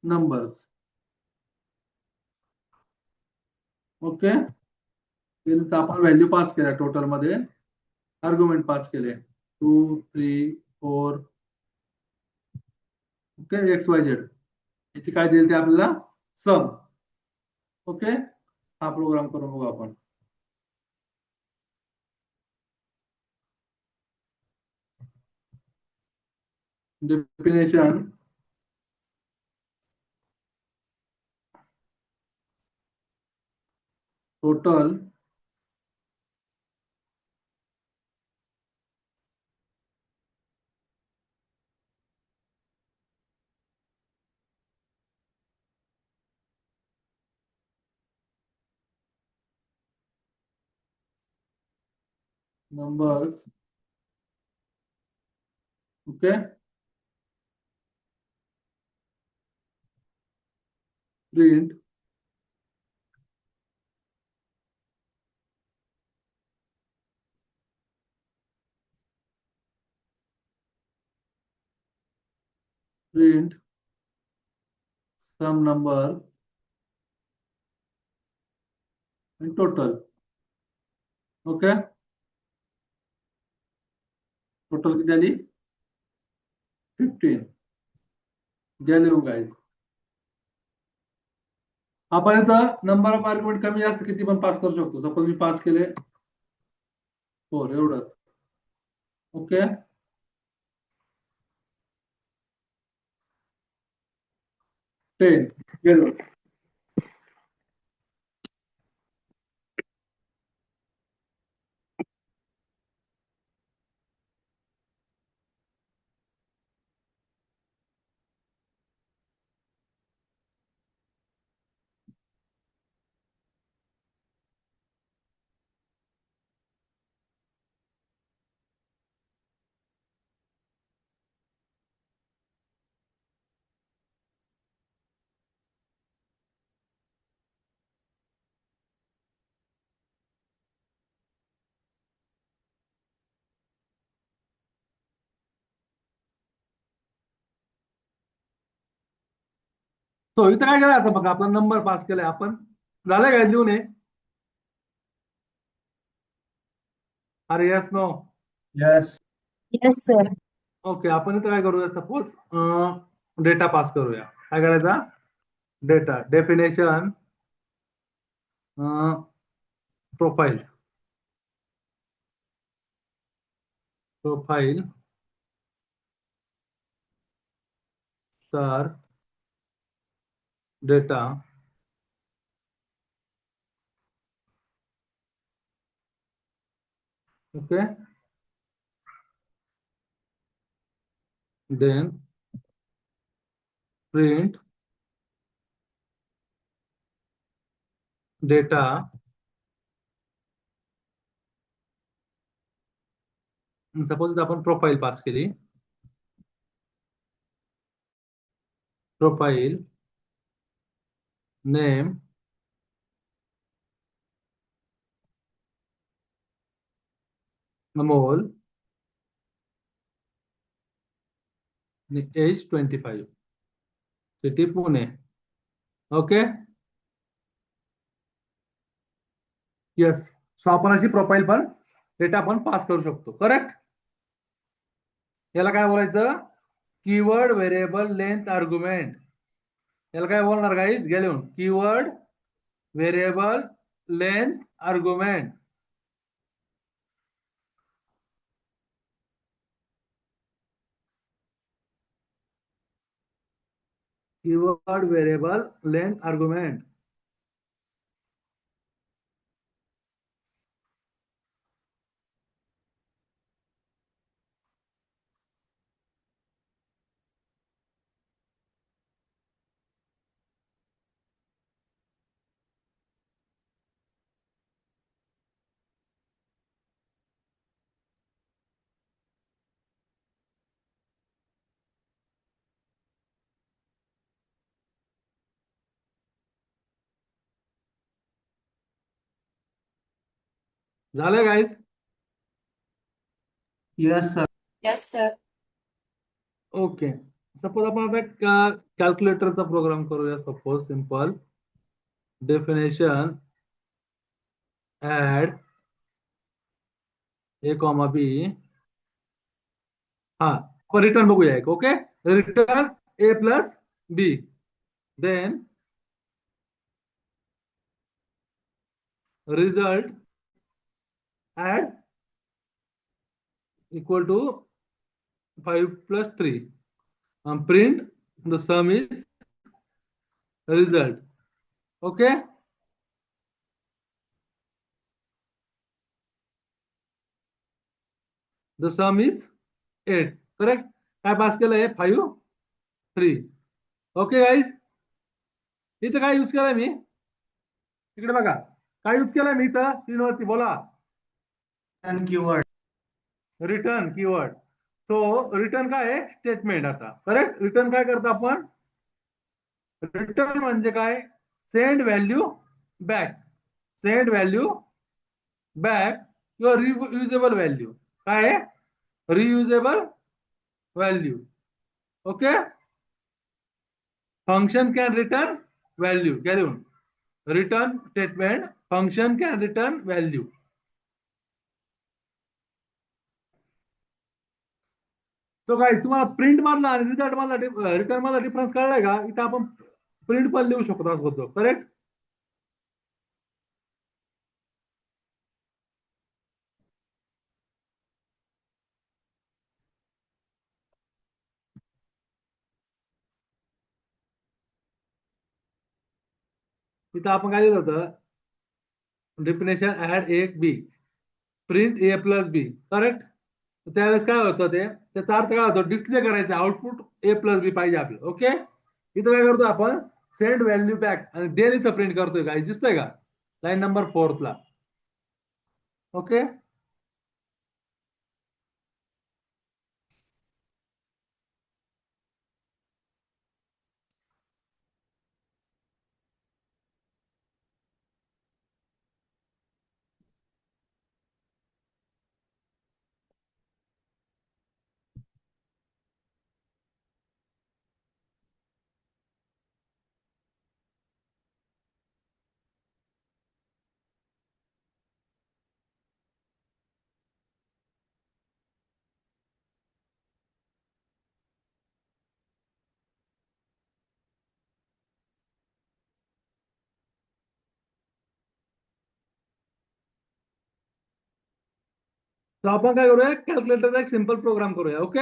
नंबर्स. ओके. त्यानंतर आपण व्हॅल्यू पास केल्या टोटल मध्ये, आर्ग्युमेंट पास केले 2 3 4. ओके. XYZ याची काय देईल ते आपल्याला सम. ओके. हा प्रोग्राम करून बघू आपण. Definition total numbers. Okay. Print some numbers in total. Okay. Total किती झाली 15. द्या लिहून गाईज. आपण इथं नंबर ऑफ आर्ग्युमेंट कमी जास्त किती पण पास करू शकतो. सपोज मी पास केले 4 एवढंच. ओके. टेन गेलो. तो इथं काय केलं आता बघा, आपला नंबर पास केलाय आपण. झालं काय लिहून हे? अरे yes no. Yes. Yes, sir. Okay. आपण इथं काय करूया, सपोज डेटा पास करूया. काय करायचा, data definition profile star data okay. Then print data suppose आपण प्रोफाईल पास केली. Profile name Amol age 25. City Pune. Okay, yes. So आपण अशी प्रोफाईल पण डेटा आपण पास करू शकतो. करेक्ट. याला काय बोलायचं? Keyword variable length argument. याला काय बोलणार गाईज? गेले keyword variable length argument. Keyword variable length argument. झालं guys? Yes sir. Yes sir. Okay. Suppose आपण आता कॅल्क्युलेटरचा प्रोग्राम करूया. Suppose simple definition add a comma b. हा, आपण रिटर्न बघूया एक. Okay, return a plus b, then result add equal to 5 plus 3 and print the sum is result. Okay, the sum is 8. Correct. काय pass केलं आहे? 5 3. Okay guys, इथं काय use केलंय मी? इकडे बघा काय यूज केलंय मी इथं स्क्रीनवरती. बोला. Keyword. Return keyword. So return काय आहे? स्टेटमेंट. आता करेक्ट. रिटर्न काय करतो आपण? रिटर्न म्हणजे काय? Send value back. Send value back किंवा रियुजेबल व्हॅल्यू. काय आहे? Reusable value. Okay. Function can return value. क्या लिहून? Return statement function can return value. तो काय तुम्हाला प्रिंट मधला आणि रिझल्ट मधला रिटर्न मधला डिफरन्स कळलाय का? इथं आपण प्रिंट पण लिहू शकतो असं होतं. करेक्ट. इथं आपण काय लिहिलं होतं? Definition add A B, print A plus B. Correct. त्यावेळेस काय होतं ते? त्याचा अर्थ काय होतो? डिस्प्ले करायचं आउटपुट ए प्लस बी पाहिजे आपलं. ओके. इथं काय करतो आपण? सेंड व्हॅल्यू बॅक आणि देन इथं प्रिंट करतोय. काय दिसतंय का? लाईन नंबर 4 ला. ओके. तर आपण काय करूया? कॅल्क्युलेटरचा एक सिंपल प्रोग्राम करूया. ओके.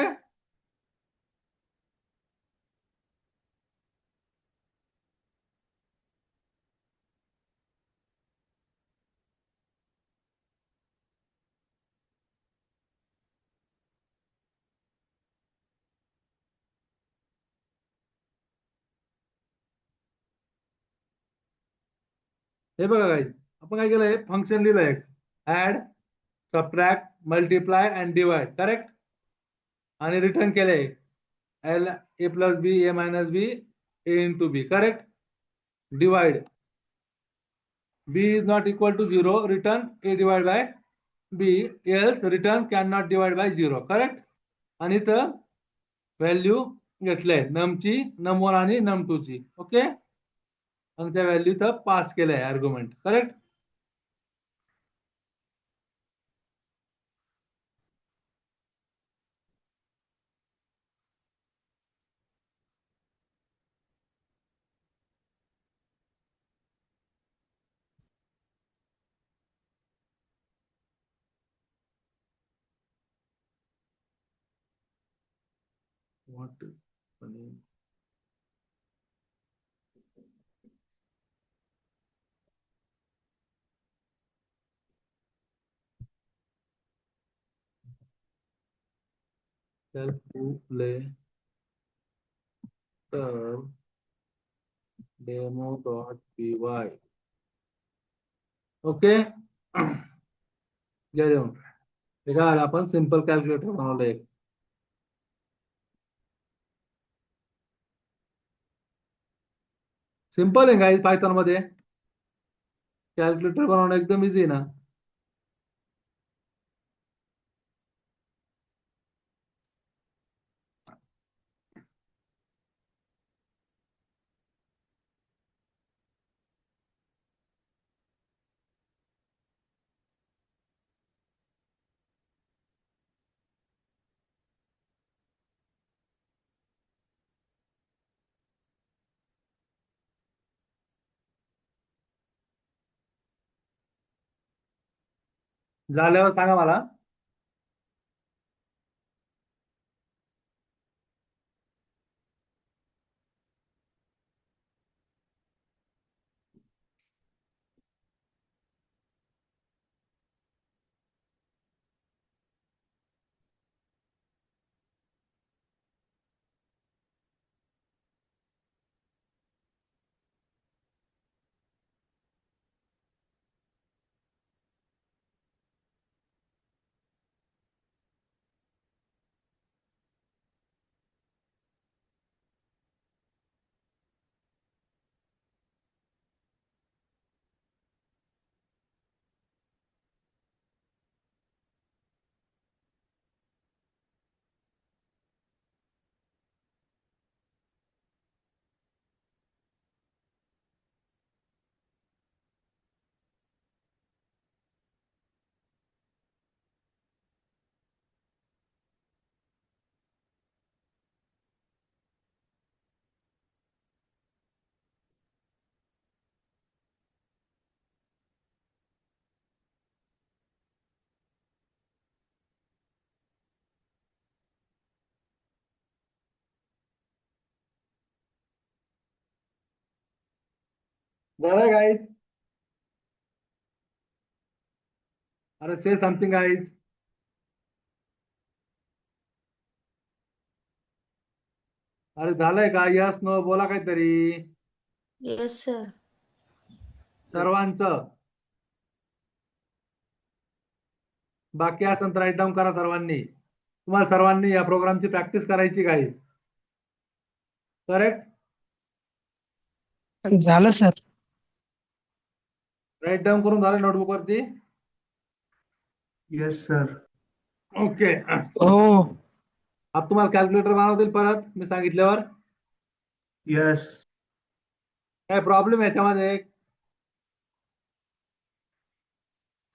हे बघा गाईज, आपण काय केलंय? फंक्शन लिहिलंय add, subtract, multiply and divide. Correct. आणि रिटर्न केलंय L A plus B A minus B A into B. Correct. Divide b is not equal to 0, return a divided by b, else return cannot divide by 0. Correct. आणि इथं value घेतलंय नमची, num1 आणि num2 ची. Okay, आणि त्या value इथं pass केलंय argument. Correct. What? Calculator demo.py. Okay. घ्या देऊन. हे काय आलं, आपण सिंपल कॅल्क्युलेटर बनवलं एक. सिंपल आहे गाईज, पायथॉन मध्ये कॅल्क्युलेटर बनवणं एकदम इझी ना. झाल्यावर सांगा मला. झालं गाईज. अरे से समथिंग गाईज. अरे झालंय का? यस नो बोला काहीतरी येस सर. सर्वांचं. बाकी असेल तर राईट डाऊन करा सर्वांनी. तुम्हाला सर्वांनी या प्रोग्रामची प्रॅक्टिस करायची गाईज. करेक्ट. झालं सर. राईट डाऊन करून झालं नोटबुक वरती. Yes sir. ओके. हो. आता तुम्हाला कॅल्क्युलेटर बनवतील परत मी सांगितल्यावर. येस. काय प्रॉब्लेम याच्यामध्ये?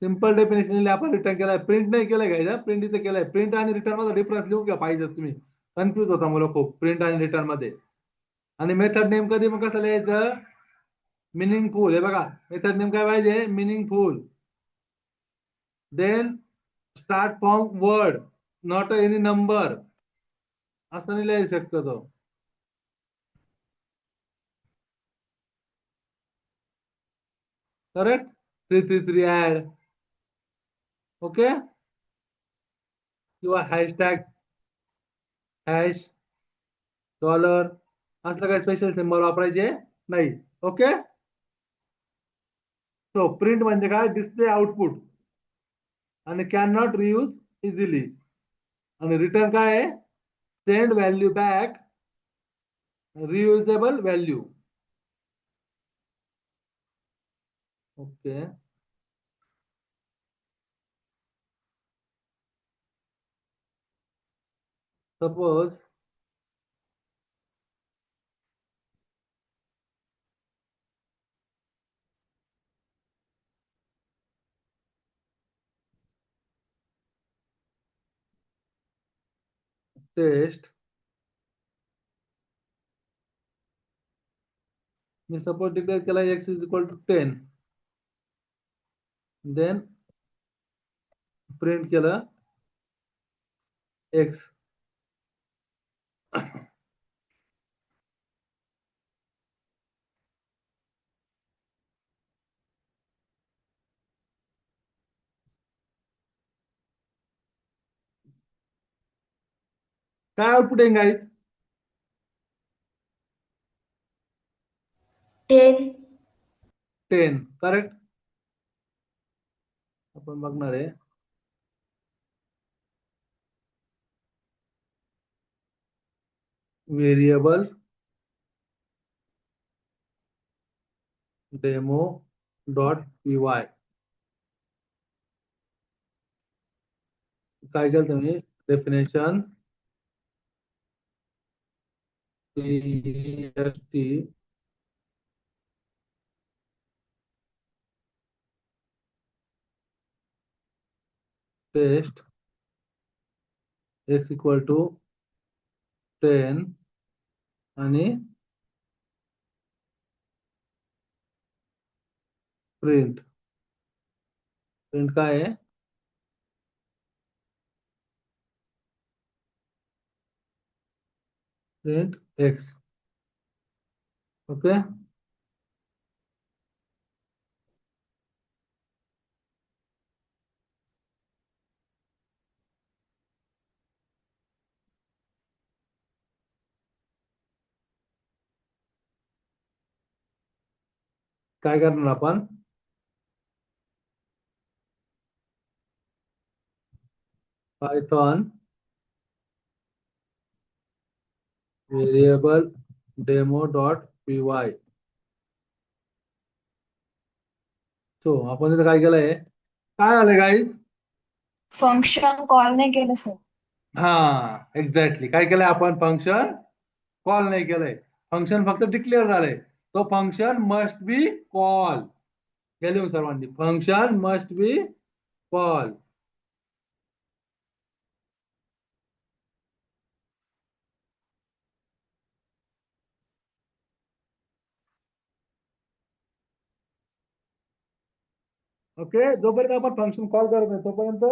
सिंपल डेफिनेशन आपण रिटर्न केलाय, प्रिंट नाही केलंय का? प्रिंट इथे केलंय. प्रिंट आणि रिटर्न मध्ये डिफरन्स लिहू का पाहिजे तुम्ही? कन्फ्युज होता मुलं खूप प्रिंट आणि रिटर्न मध्ये. आणि मेथड नेम कधी मग कसं लिहायचं? मिनिंगफुल. हे बघा, मेथड नेम काय पाहिजे? Meaningful. Then start from word, not any number. असं नाही लिहायचं शक्यतो. करेक्ट. 333 ऍड. ओके. किंवा हॅशटॅग, हॅश, डॉलर असलं काही स्पेशल सिम्बॉल वापरायचे नाही. ओके. सो प्रिंट म्हणजे काय? डिस्प्ले आउटपुट आणि कॅन नॉट रियूज इझिली. आणि रिटर्न काय आहे? Send value back, reusable value. Okay. Suppose test मी सपोज डिक्लेअर केला x is equal to 10 then print केलं x काय आउटपुट येईल गाईज 10. 10 करेक्ट आपण बघणार आहे variable demo dot P Y काय केलं तुम्ही definition T test x equal to 10 आणि प्रिंट प्रिंट काय आहे प्रिंट x ओके काय करणार आपण Python variable demo dot P Y so आपण इथं काय केलंय काय आलंय गाईज फंक्शन कॉल नाही केलं सर. हा एक्झॅक्टली काय केलंय आपण फंक्शन कॉल नाही केलंय फंक्शन फक्त डिक्लेअर झालंय तो फंक्शन मस्ट बी कॉल गेले सर्वांनी function must be call okay जोपर्यंत आपण फंक्शन कॉल करत नाही तोपर्यंत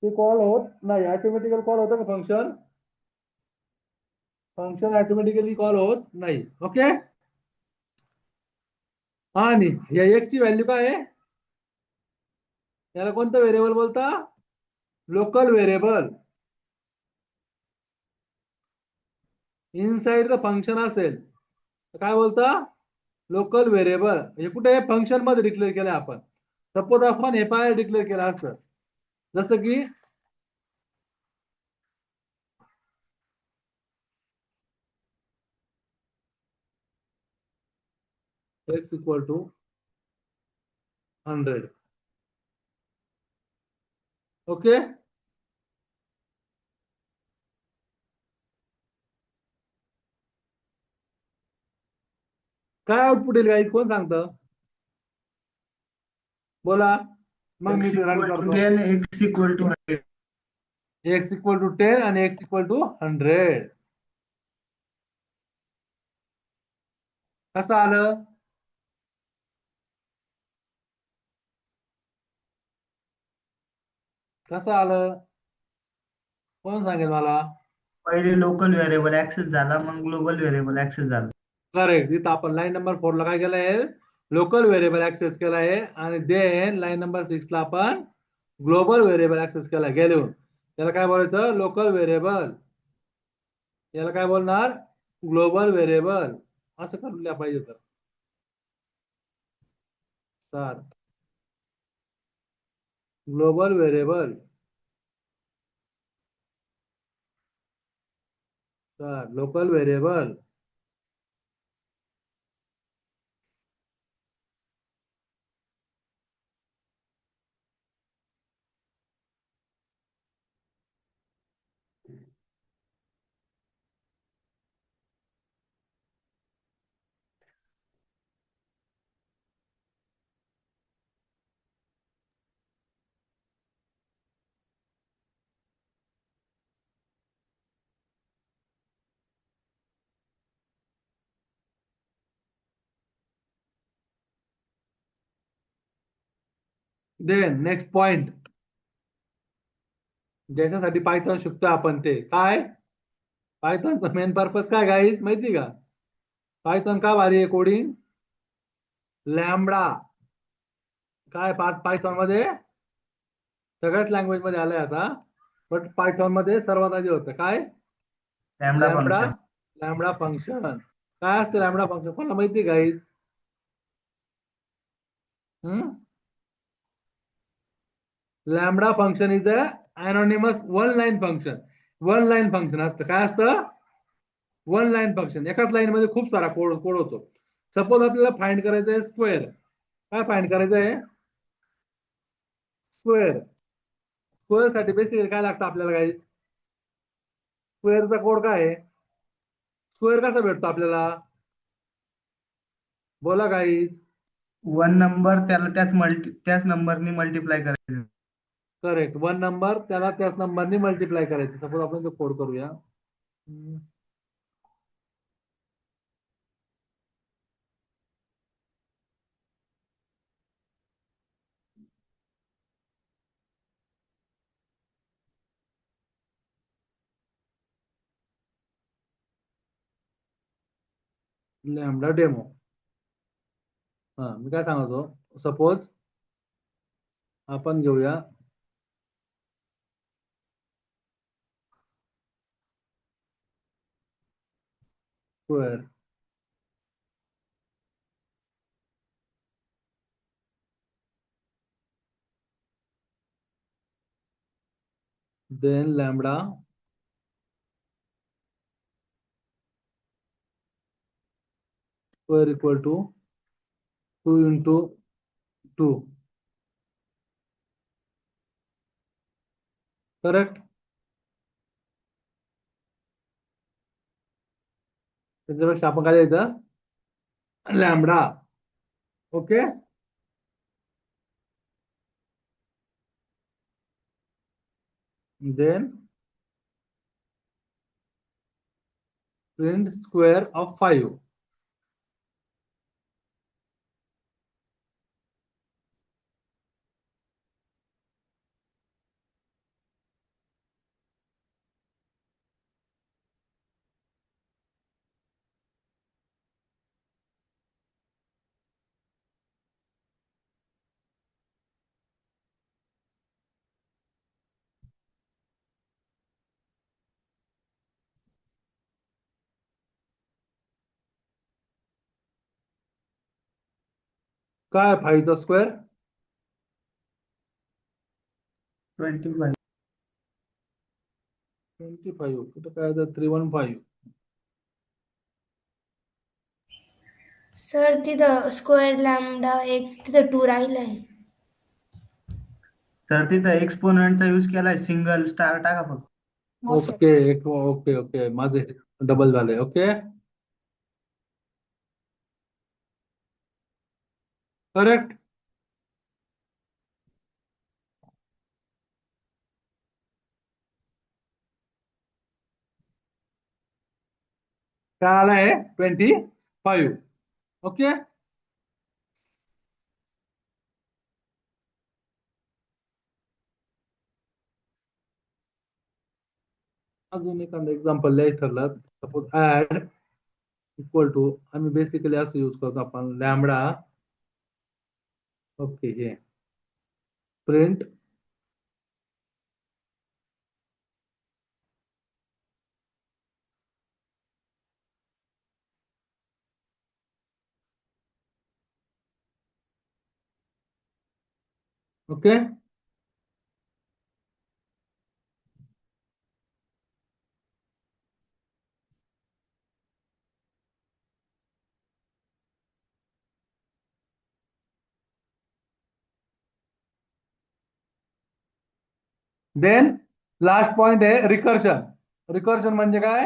ते कॉल होत नाही ऑटोमॅटिकली कॉल होतं का फंक्शन फंक्शन ऑटोमॅटिकली कॉल होत नाही ओके आणि या x ची व्हॅल्यू काय आहे याला कोणतं व्हेरिएबल बोलता local variable inside the function असेल तर काय बोलता लोकल व्हेरिएबल हे कुठे फंक्शन मध्ये डिक्लेअर केलं आपण सपोज आपण हे बाहेर डिक्लेअर केलं असतं जसं की x इक्वल टू 100 ओके काय आउटपुट येईल गाईज कोण सांगतं बोला मग मी रन करतो x equal to 100 x equal to 10 आणि x इक्वल टू 100 कसं आलं कसं आलं कोण सांगेल मला पहिले लोकल व्हेरिएबल ऍक्सेस झाला मग ग्लोबल व्हेरिएबल ऍक्सेस झाला करेक्ट इथं आपण लाईन नंबर 4 ला काय केलंय लोकल व्हेरिएबल ऍक्सेस केलाय आणि देन लाईन नंबर 6 ला आपण ग्लोबल व्हेरिएबल ऍक्सेस केलाय गेलो त्याला काय बोलायचं लोकल व्हेरिएबल याला काय बोलणार ग्लोबल व्हेरिएबल असं करूया पाहिजे तर ग्लोबल व्हेरिएबल तर local variable then next point, ज्याच्यासाठी पायथॉन शिकतोय आपण ते काय, पायथॉनचा मेन पर्पज काय गाईज माहिती का? पायथॉन का भारी आहे कोडिंग? लॅम्बडा काय पायथॉन मध्ये सगळ्याच लँग्वेज मध्ये आलंय आता, बट पायथॉन मध्ये सर्वात आधी होतं काय? लॅम्बडा. लॅम्बडा फंक्शन काय असतं? लॅम्बडा फंक्शन कोणाला माहिती guys? Lambda function is a anonymous one line function. One line function असतं. काय असतं? One line function. एकाच लाईन मध्ये खूप सारा कोड होतो. सपोज आपल्याला फाइंड करायचं आहे स्क्वेअर. काय फाइंड करायचं आहे? स्क्वेअर. स्क्वेअर साठी बेसिकली काय लागतं आपल्याला गाईज? स्क्वेअरचा कोड काय आहे? स्क्वेअर कसा भेटतो आपल्याला? बोला गाईज. वन नंबर त्याला त्याच नंबरनी मल्टिप्लाय करायचं. करेक्ट. वन नंबर त्याला त्याच नंबरनी मल्टिप्लाय करायचं. सपोज आपण तो कोड करूया. Lambda demo. हा, मी काय सांगतो, सपोज आपण घेऊया square. Then lambda square equal to 2 into 2. Correct. त्याच्यापेक्षा आपण काय द्यायचं? Lambda. Okay. Then print square of 5. काय 5 चा स्क्वेअर? 25. 25. कुठं काय 315. सर तिथं स्क्वेअर लॅम्बडा एक्स तिथं 2 राहिलंय. तर तिथं एक्सपोनंटचा यूज केलाय, सिंगल स्टार टाका फक्त. हो सर. ओके ओके ओके, माझे डबल झाले. ओके. करेक्ट. काय आलाय? 25. ओके. अजून एखादं एक्झाम्पल द्यायचं ठरलं, सपोज ऍड इक्वल टू, आम्ही बेसिकली असं यूज करतो आपण लॅम्बडा. ओके. हे print okay. Then last point आहे रिकर्शन. रिकर्शन म्हणजे काय?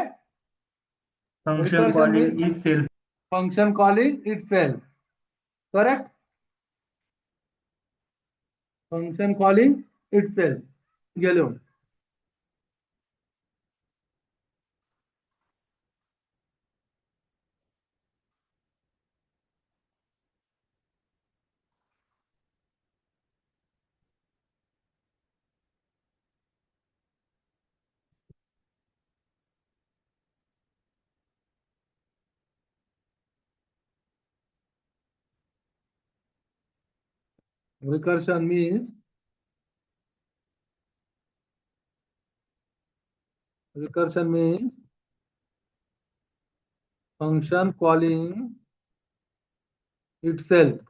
Function recursion calling itself. Function calling itself. Correct. Function calling itself. गेलो. Recursion means function calling itself.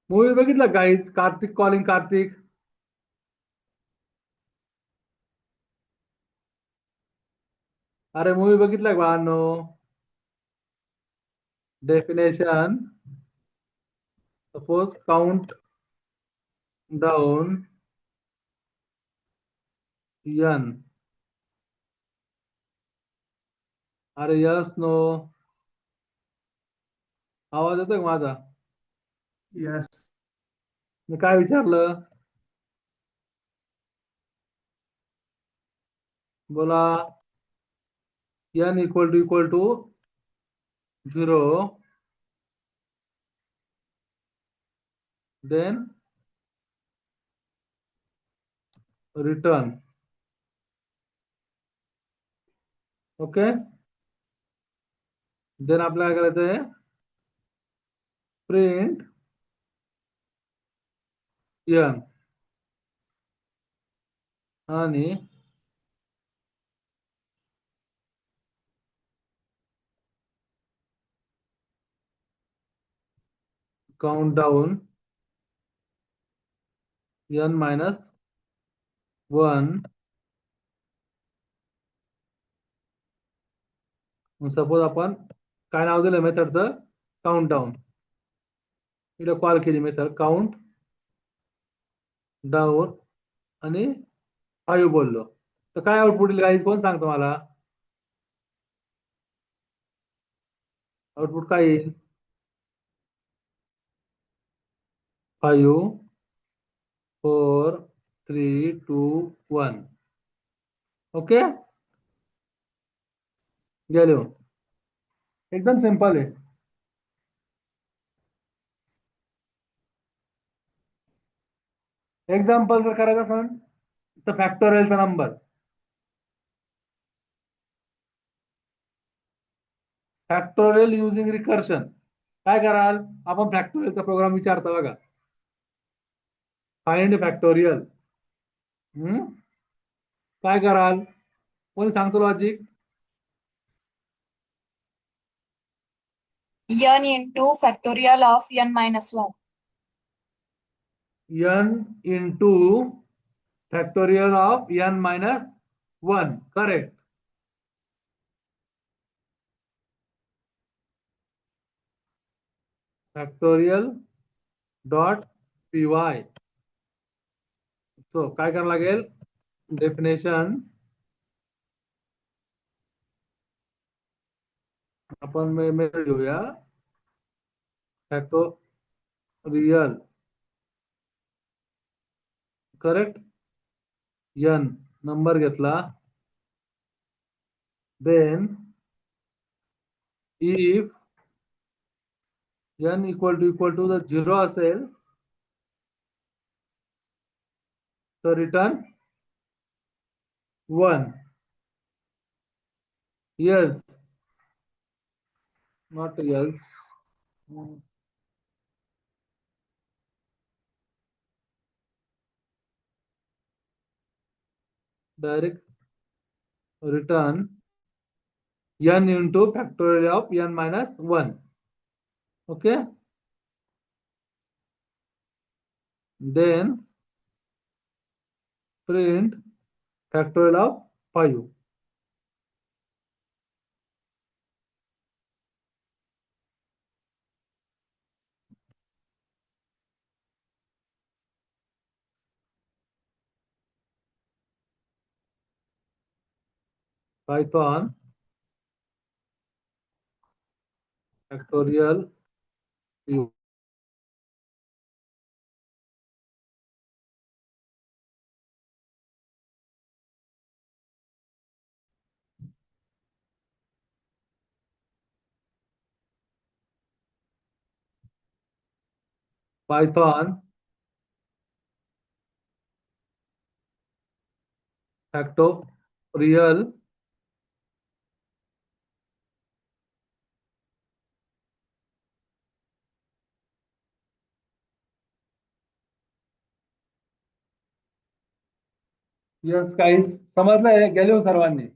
Movie बघितला guys Kartik calling Kartik? अरे movie बघितला बाळांनो? Definition, suppose count down n. अरे yes no, आवाज येतोय का माझा? यस. मी काय विचारलं? बोला. n equal to 0, then return. Okay, then आपल्याला काय करायचंय? प्रिंट n आणि count down n minus 1. Suppose आपण काय नाव दिलं मेथडचं? Count down. इकडे कॉल केली मेथड काउंट डाऊन आणि 5 बोललो, तर काय आउटपुट येईल कोण सांगतो मला? आउटपुट काय येईल? 5 4 3 2 1. ओके, गेलो. एकदम सिंपल आहे. एक्झाम्पल जर करायचं असेल तर फॅक्टोरियलचा नंबर, फॅक्टोरियल युजिंग रिकर्शन. काय कराल आपण? फॅक्टोरियलचा प्रोग्राम विचारता बघा, फाइंड फॅक्टोरियल. काय कराल? कोणी सांगतो logic? n into factorial of n minus 1. n into factorial of n minus 1. Correct. Factorial dot py. So काय करावं लागेल? डेफिनेशन आपण मेथड घेऊया. फॅक्टोरियल करेक्ट, n नंबर घेतला, then if n equal to जर 0 असेल तर return 1. else not else. Direct return n into factorial of n minus 1. Okay, then print factorial of 5. Python factorial u. Python factorial yes काहीच समजलंय गेलो सर्वांनी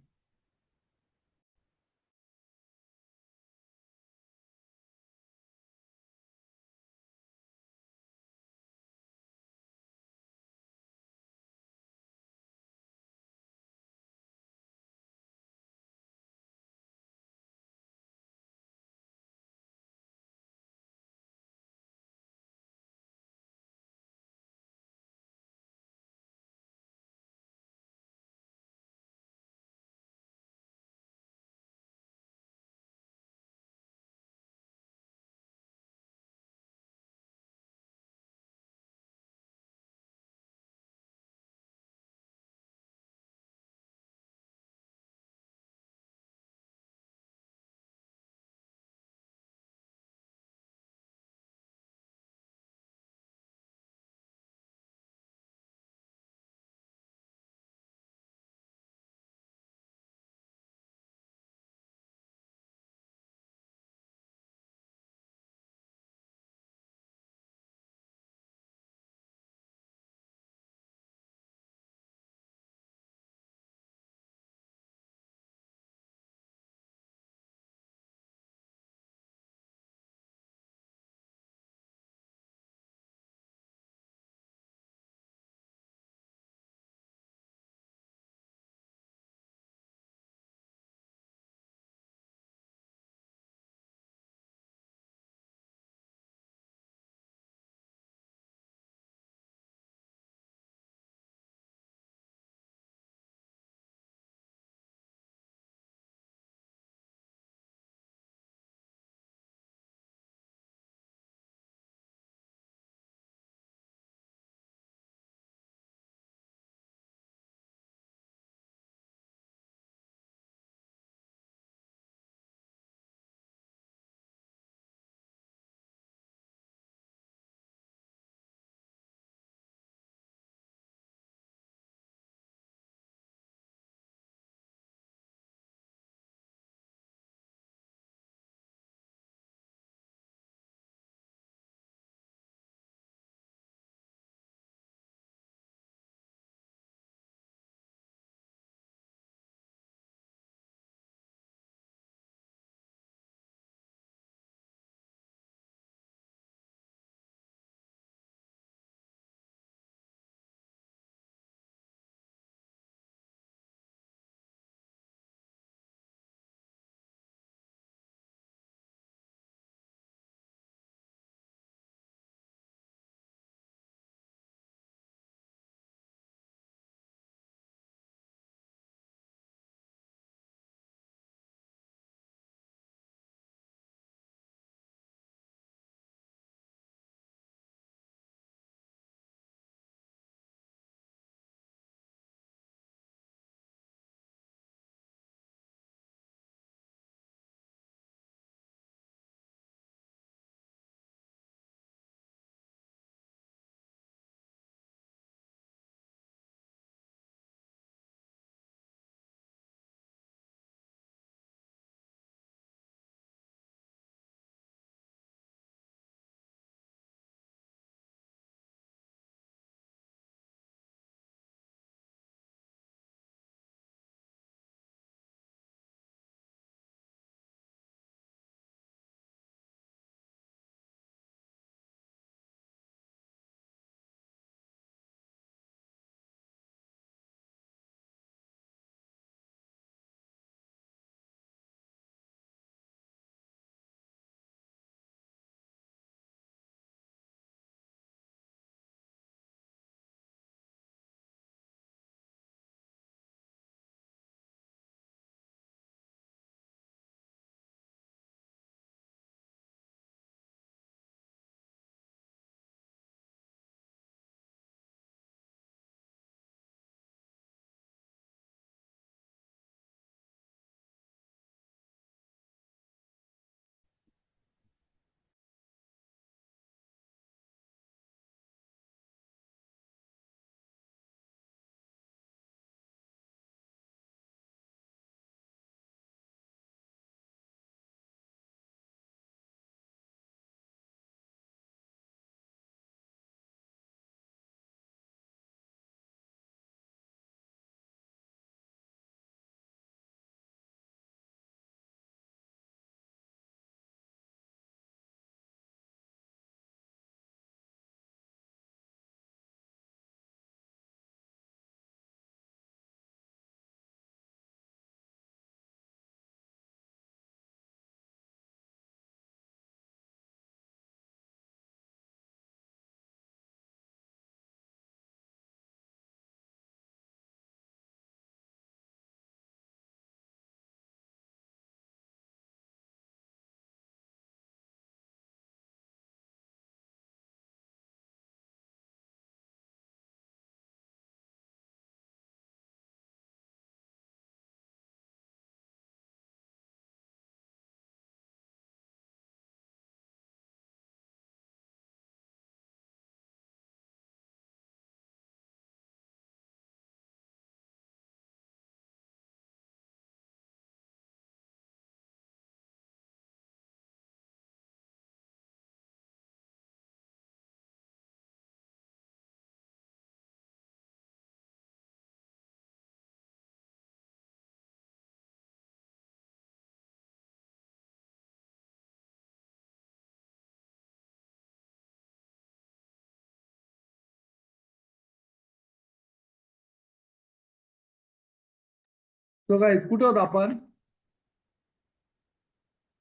so guys कुठे होतो आपण?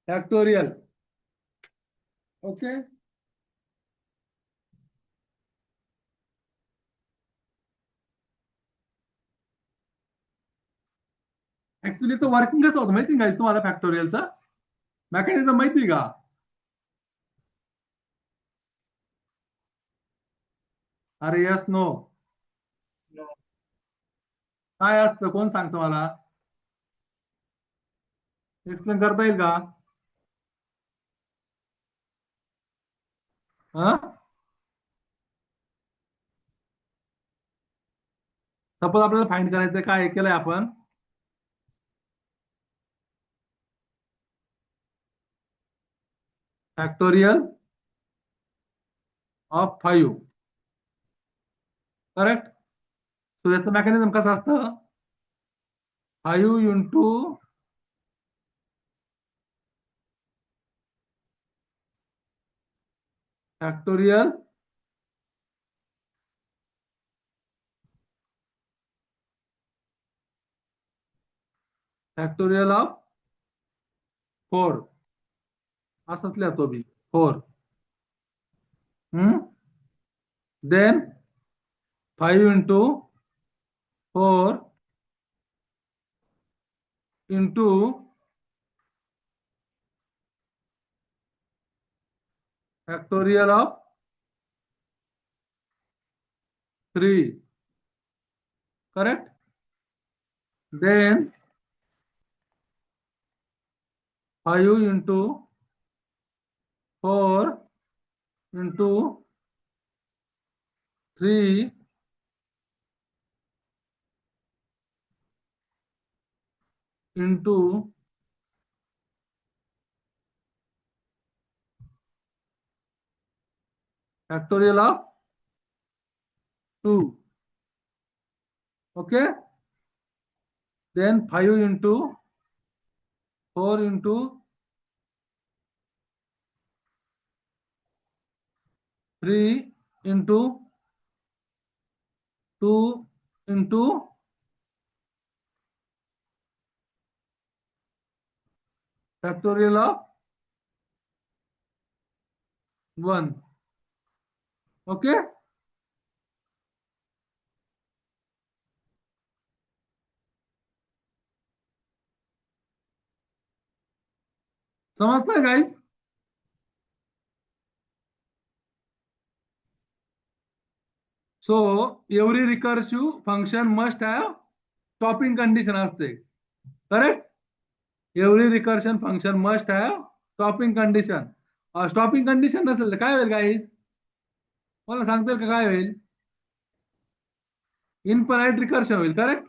फॅक्टोरियल. ओके. ऍक्च्युली तो वर्किंग कसं होतं माहिती का तुम्हाला फॅक्टोरियलचा मेकॅनिझम माहिती का? अरे यस नो. काय असतं कोण सांगतं मला? एक्सप्लेन करता येईल का? हा, सपोज आपल्याला फाइंड करायचं काय केलंय आपण? Factorial of 5. करेक्ट. सो याचं मेकॅनिझम कसं असतं? 5 इंटू फॅक्टोरियल ऑफ 4 असंच लिहितो मी 4. Then 5 into 4 into factorial of 3. Correct. Then 5 into 4 into 3 into factorial of 2. Okay. Then 5 into 4 into 3 into 2 into factorial of 1. Okay. समजतंय guys? So every recursive function must have stopping condition असते. Correct. Every recursion function must have stopping condition. Stopping condition नसेल तर काय होईल guys? मला सांगता येईल का काय होईल? इनफायनाइट रिकर्शन होईल. करेक्ट.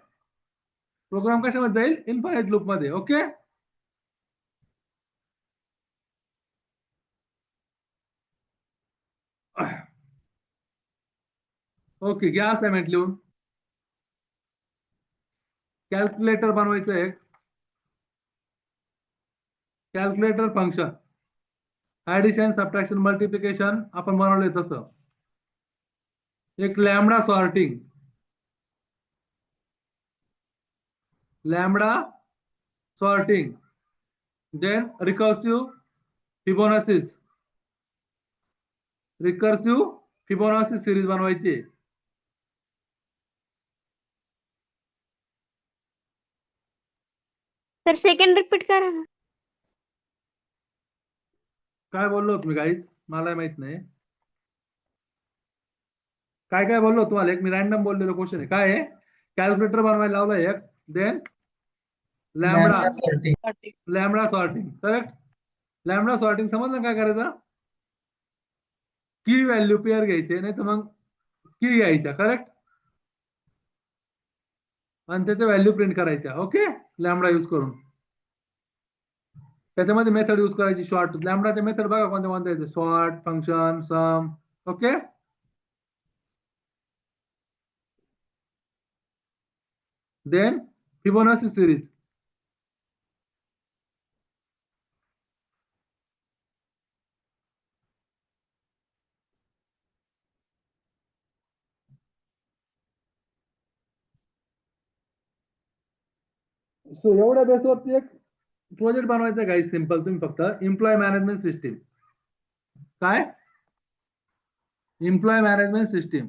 प्रोग्राम कशामध्ये जाईल? इनफायनाइट लूप मध्ये. ओके. ओके, घ्या असाइनमेंट लिहून. कॅल्क्युलेटर बनवायचं एक. Calculator function addition subtraction multiplication आपण बनवलंय तसं. एक lambda sorting. Lambda sorting. Then recursive Fibonacci. Recursive Fibonacci series बनवायची. सर सेकंड रिपीट करा ना. काय बोललो तुम्ही गाईज? मला माहित नाही काय काय बोललो तुम्हाला. एक मी रॅन्डम बोललेलो क्वेश्चन आहे. काय आहे? कॅल्क्युलेटर बनवायला लावला एक. Then lambda lambda sorting. Correct. Lambda sorting समजलं काय करायचं? की व्हॅल्यू पेअर घ्यायचे, नाही तर मग की घ्यायच्या. करेक्ट. आणि त्याच्या व्हॅल्यू प्रिंट करायच्या. ओके. लॅम्बडा यूज करून त्याच्यामध्ये मेथड यूज करायची शॉर्ट. लॅम्बडाचे मेथड बघा कोणत्या कोणत्या. Sort, function, sum. Okay. Then Fibonacci series. So एवढ्या बेसवरती एक प्रोजेक्ट बनवायचा आहे काही सिंपल. तुम्ही फक्त एम्प्लॉय मॅनेजमेंट सिस्टीम. काय? Employ management system.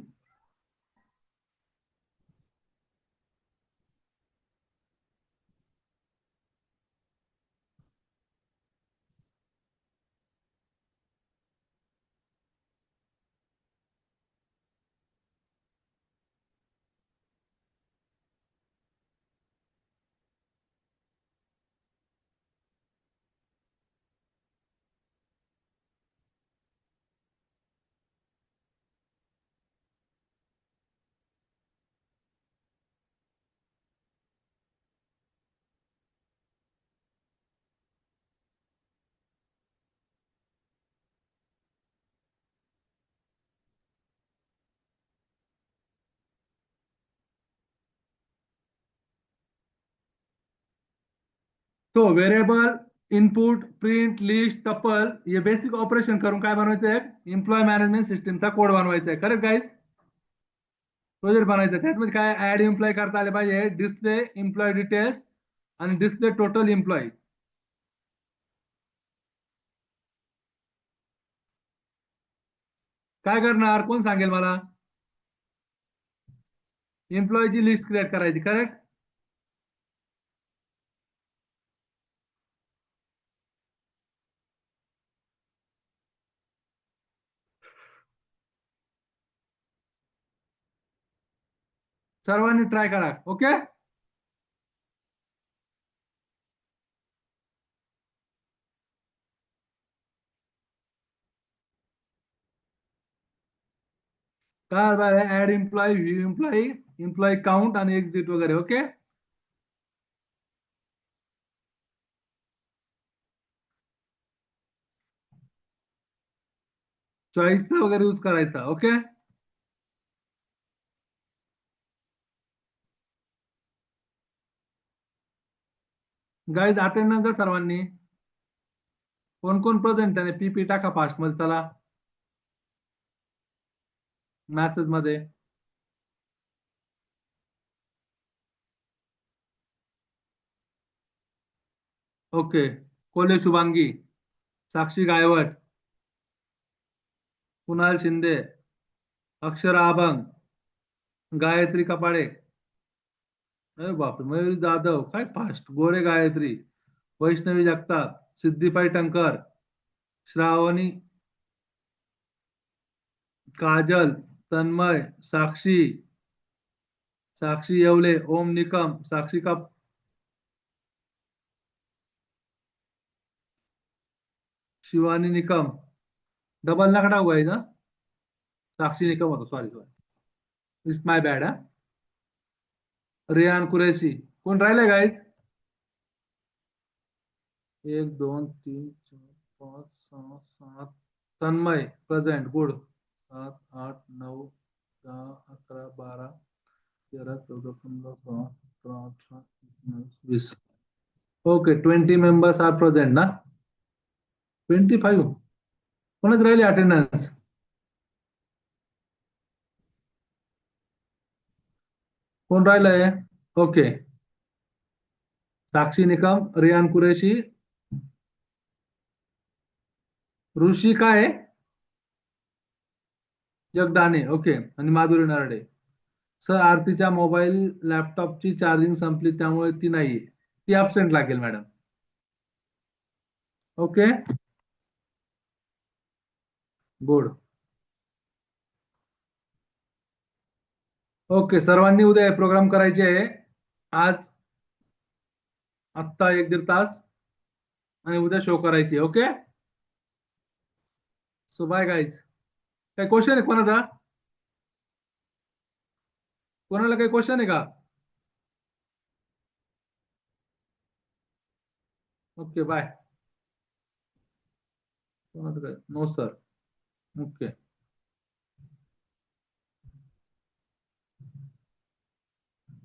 तो variable, input, print, list, tuple हे बेसिक ऑपरेशन करून काय बनवायचं आहे? एम्प्लॉय मॅनेजमेंट सिस्टीमचा कोड बनवायचा आहे. Correct guys? प्रोजेक्ट बनायचा. त्यामध्ये काय ऍड एम्प्लॉय करता आले पाहिजे, डिस्प्ले एम्प्लॉय डिटेल्स आणि डिस्प्ले टोटल एम्प्लॉय. काय करणार? कोण सांगेल मला? एम्प्लॉयची लिस्ट क्रिएट करायची. करेक्ट? सर्वांनी ट्राय करा. ओके? काय add employee, view employee, employee count आणि एक्झिट वगैरे. ओके? चॉईसचा वगैरे यूज करायचा. ओके? गाईज अटेंडन्स द्या सर्वांनी. कोण कोण प्रेझेंट त्याने पीपी टाका फास्ट मध्ये. चला मेसेज मध्ये. ओके. कोल्हे शुभांगी, साक्षी गायवट, कुणाल शिंदे, अक्षरा अभंग, गायत्री कपाडे. अरे बापरे, मयुरी जाधव काय फास्ट. गोरे गायत्री, वैष्णवी जगताप, सिद्धिपाई टंकर, श्रावणी, काजल, तन्मय, साक्षी, साक्षी येवले, ओम निकम, साक्षी का शिवानी निकम. डबल नका टाकू गाईज. साक्षी निकम होतो. Sorry sorry, it's my bad. Rayan Qureshi. कोण राहिले guys? 1 2 3 4 5 6 7. Tanmay present. Good. 7 8 9 10 11 12 13 14 15 16 17 18 19 20. Okay, 20 members R present ना? 25. कोणच राहिले अटेंडन्स? कोण राहिलंय? ओके. साक्षी निकम, रियान कुरेशी, ऋषी काय जगदाने. ओके. आणि Madhuri Narde. Sir आरतीच्या mobile लॅपटॉपची charging संपली त्यामुळे ती नाही, ती अब्सेंट लागेल मॅडम. Okay, good. ओके, सर्वांनी उद्या प्रोग्राम करायचे आहे. आज आत्ता 1-1.5 तास आणि उद्या शो करायची. Okay, so bye guys. काही क्वेश्चन आहे कोणाचा? कोणाला काही क्वेश्चन आहे का? Okay bye. No sir. Okay.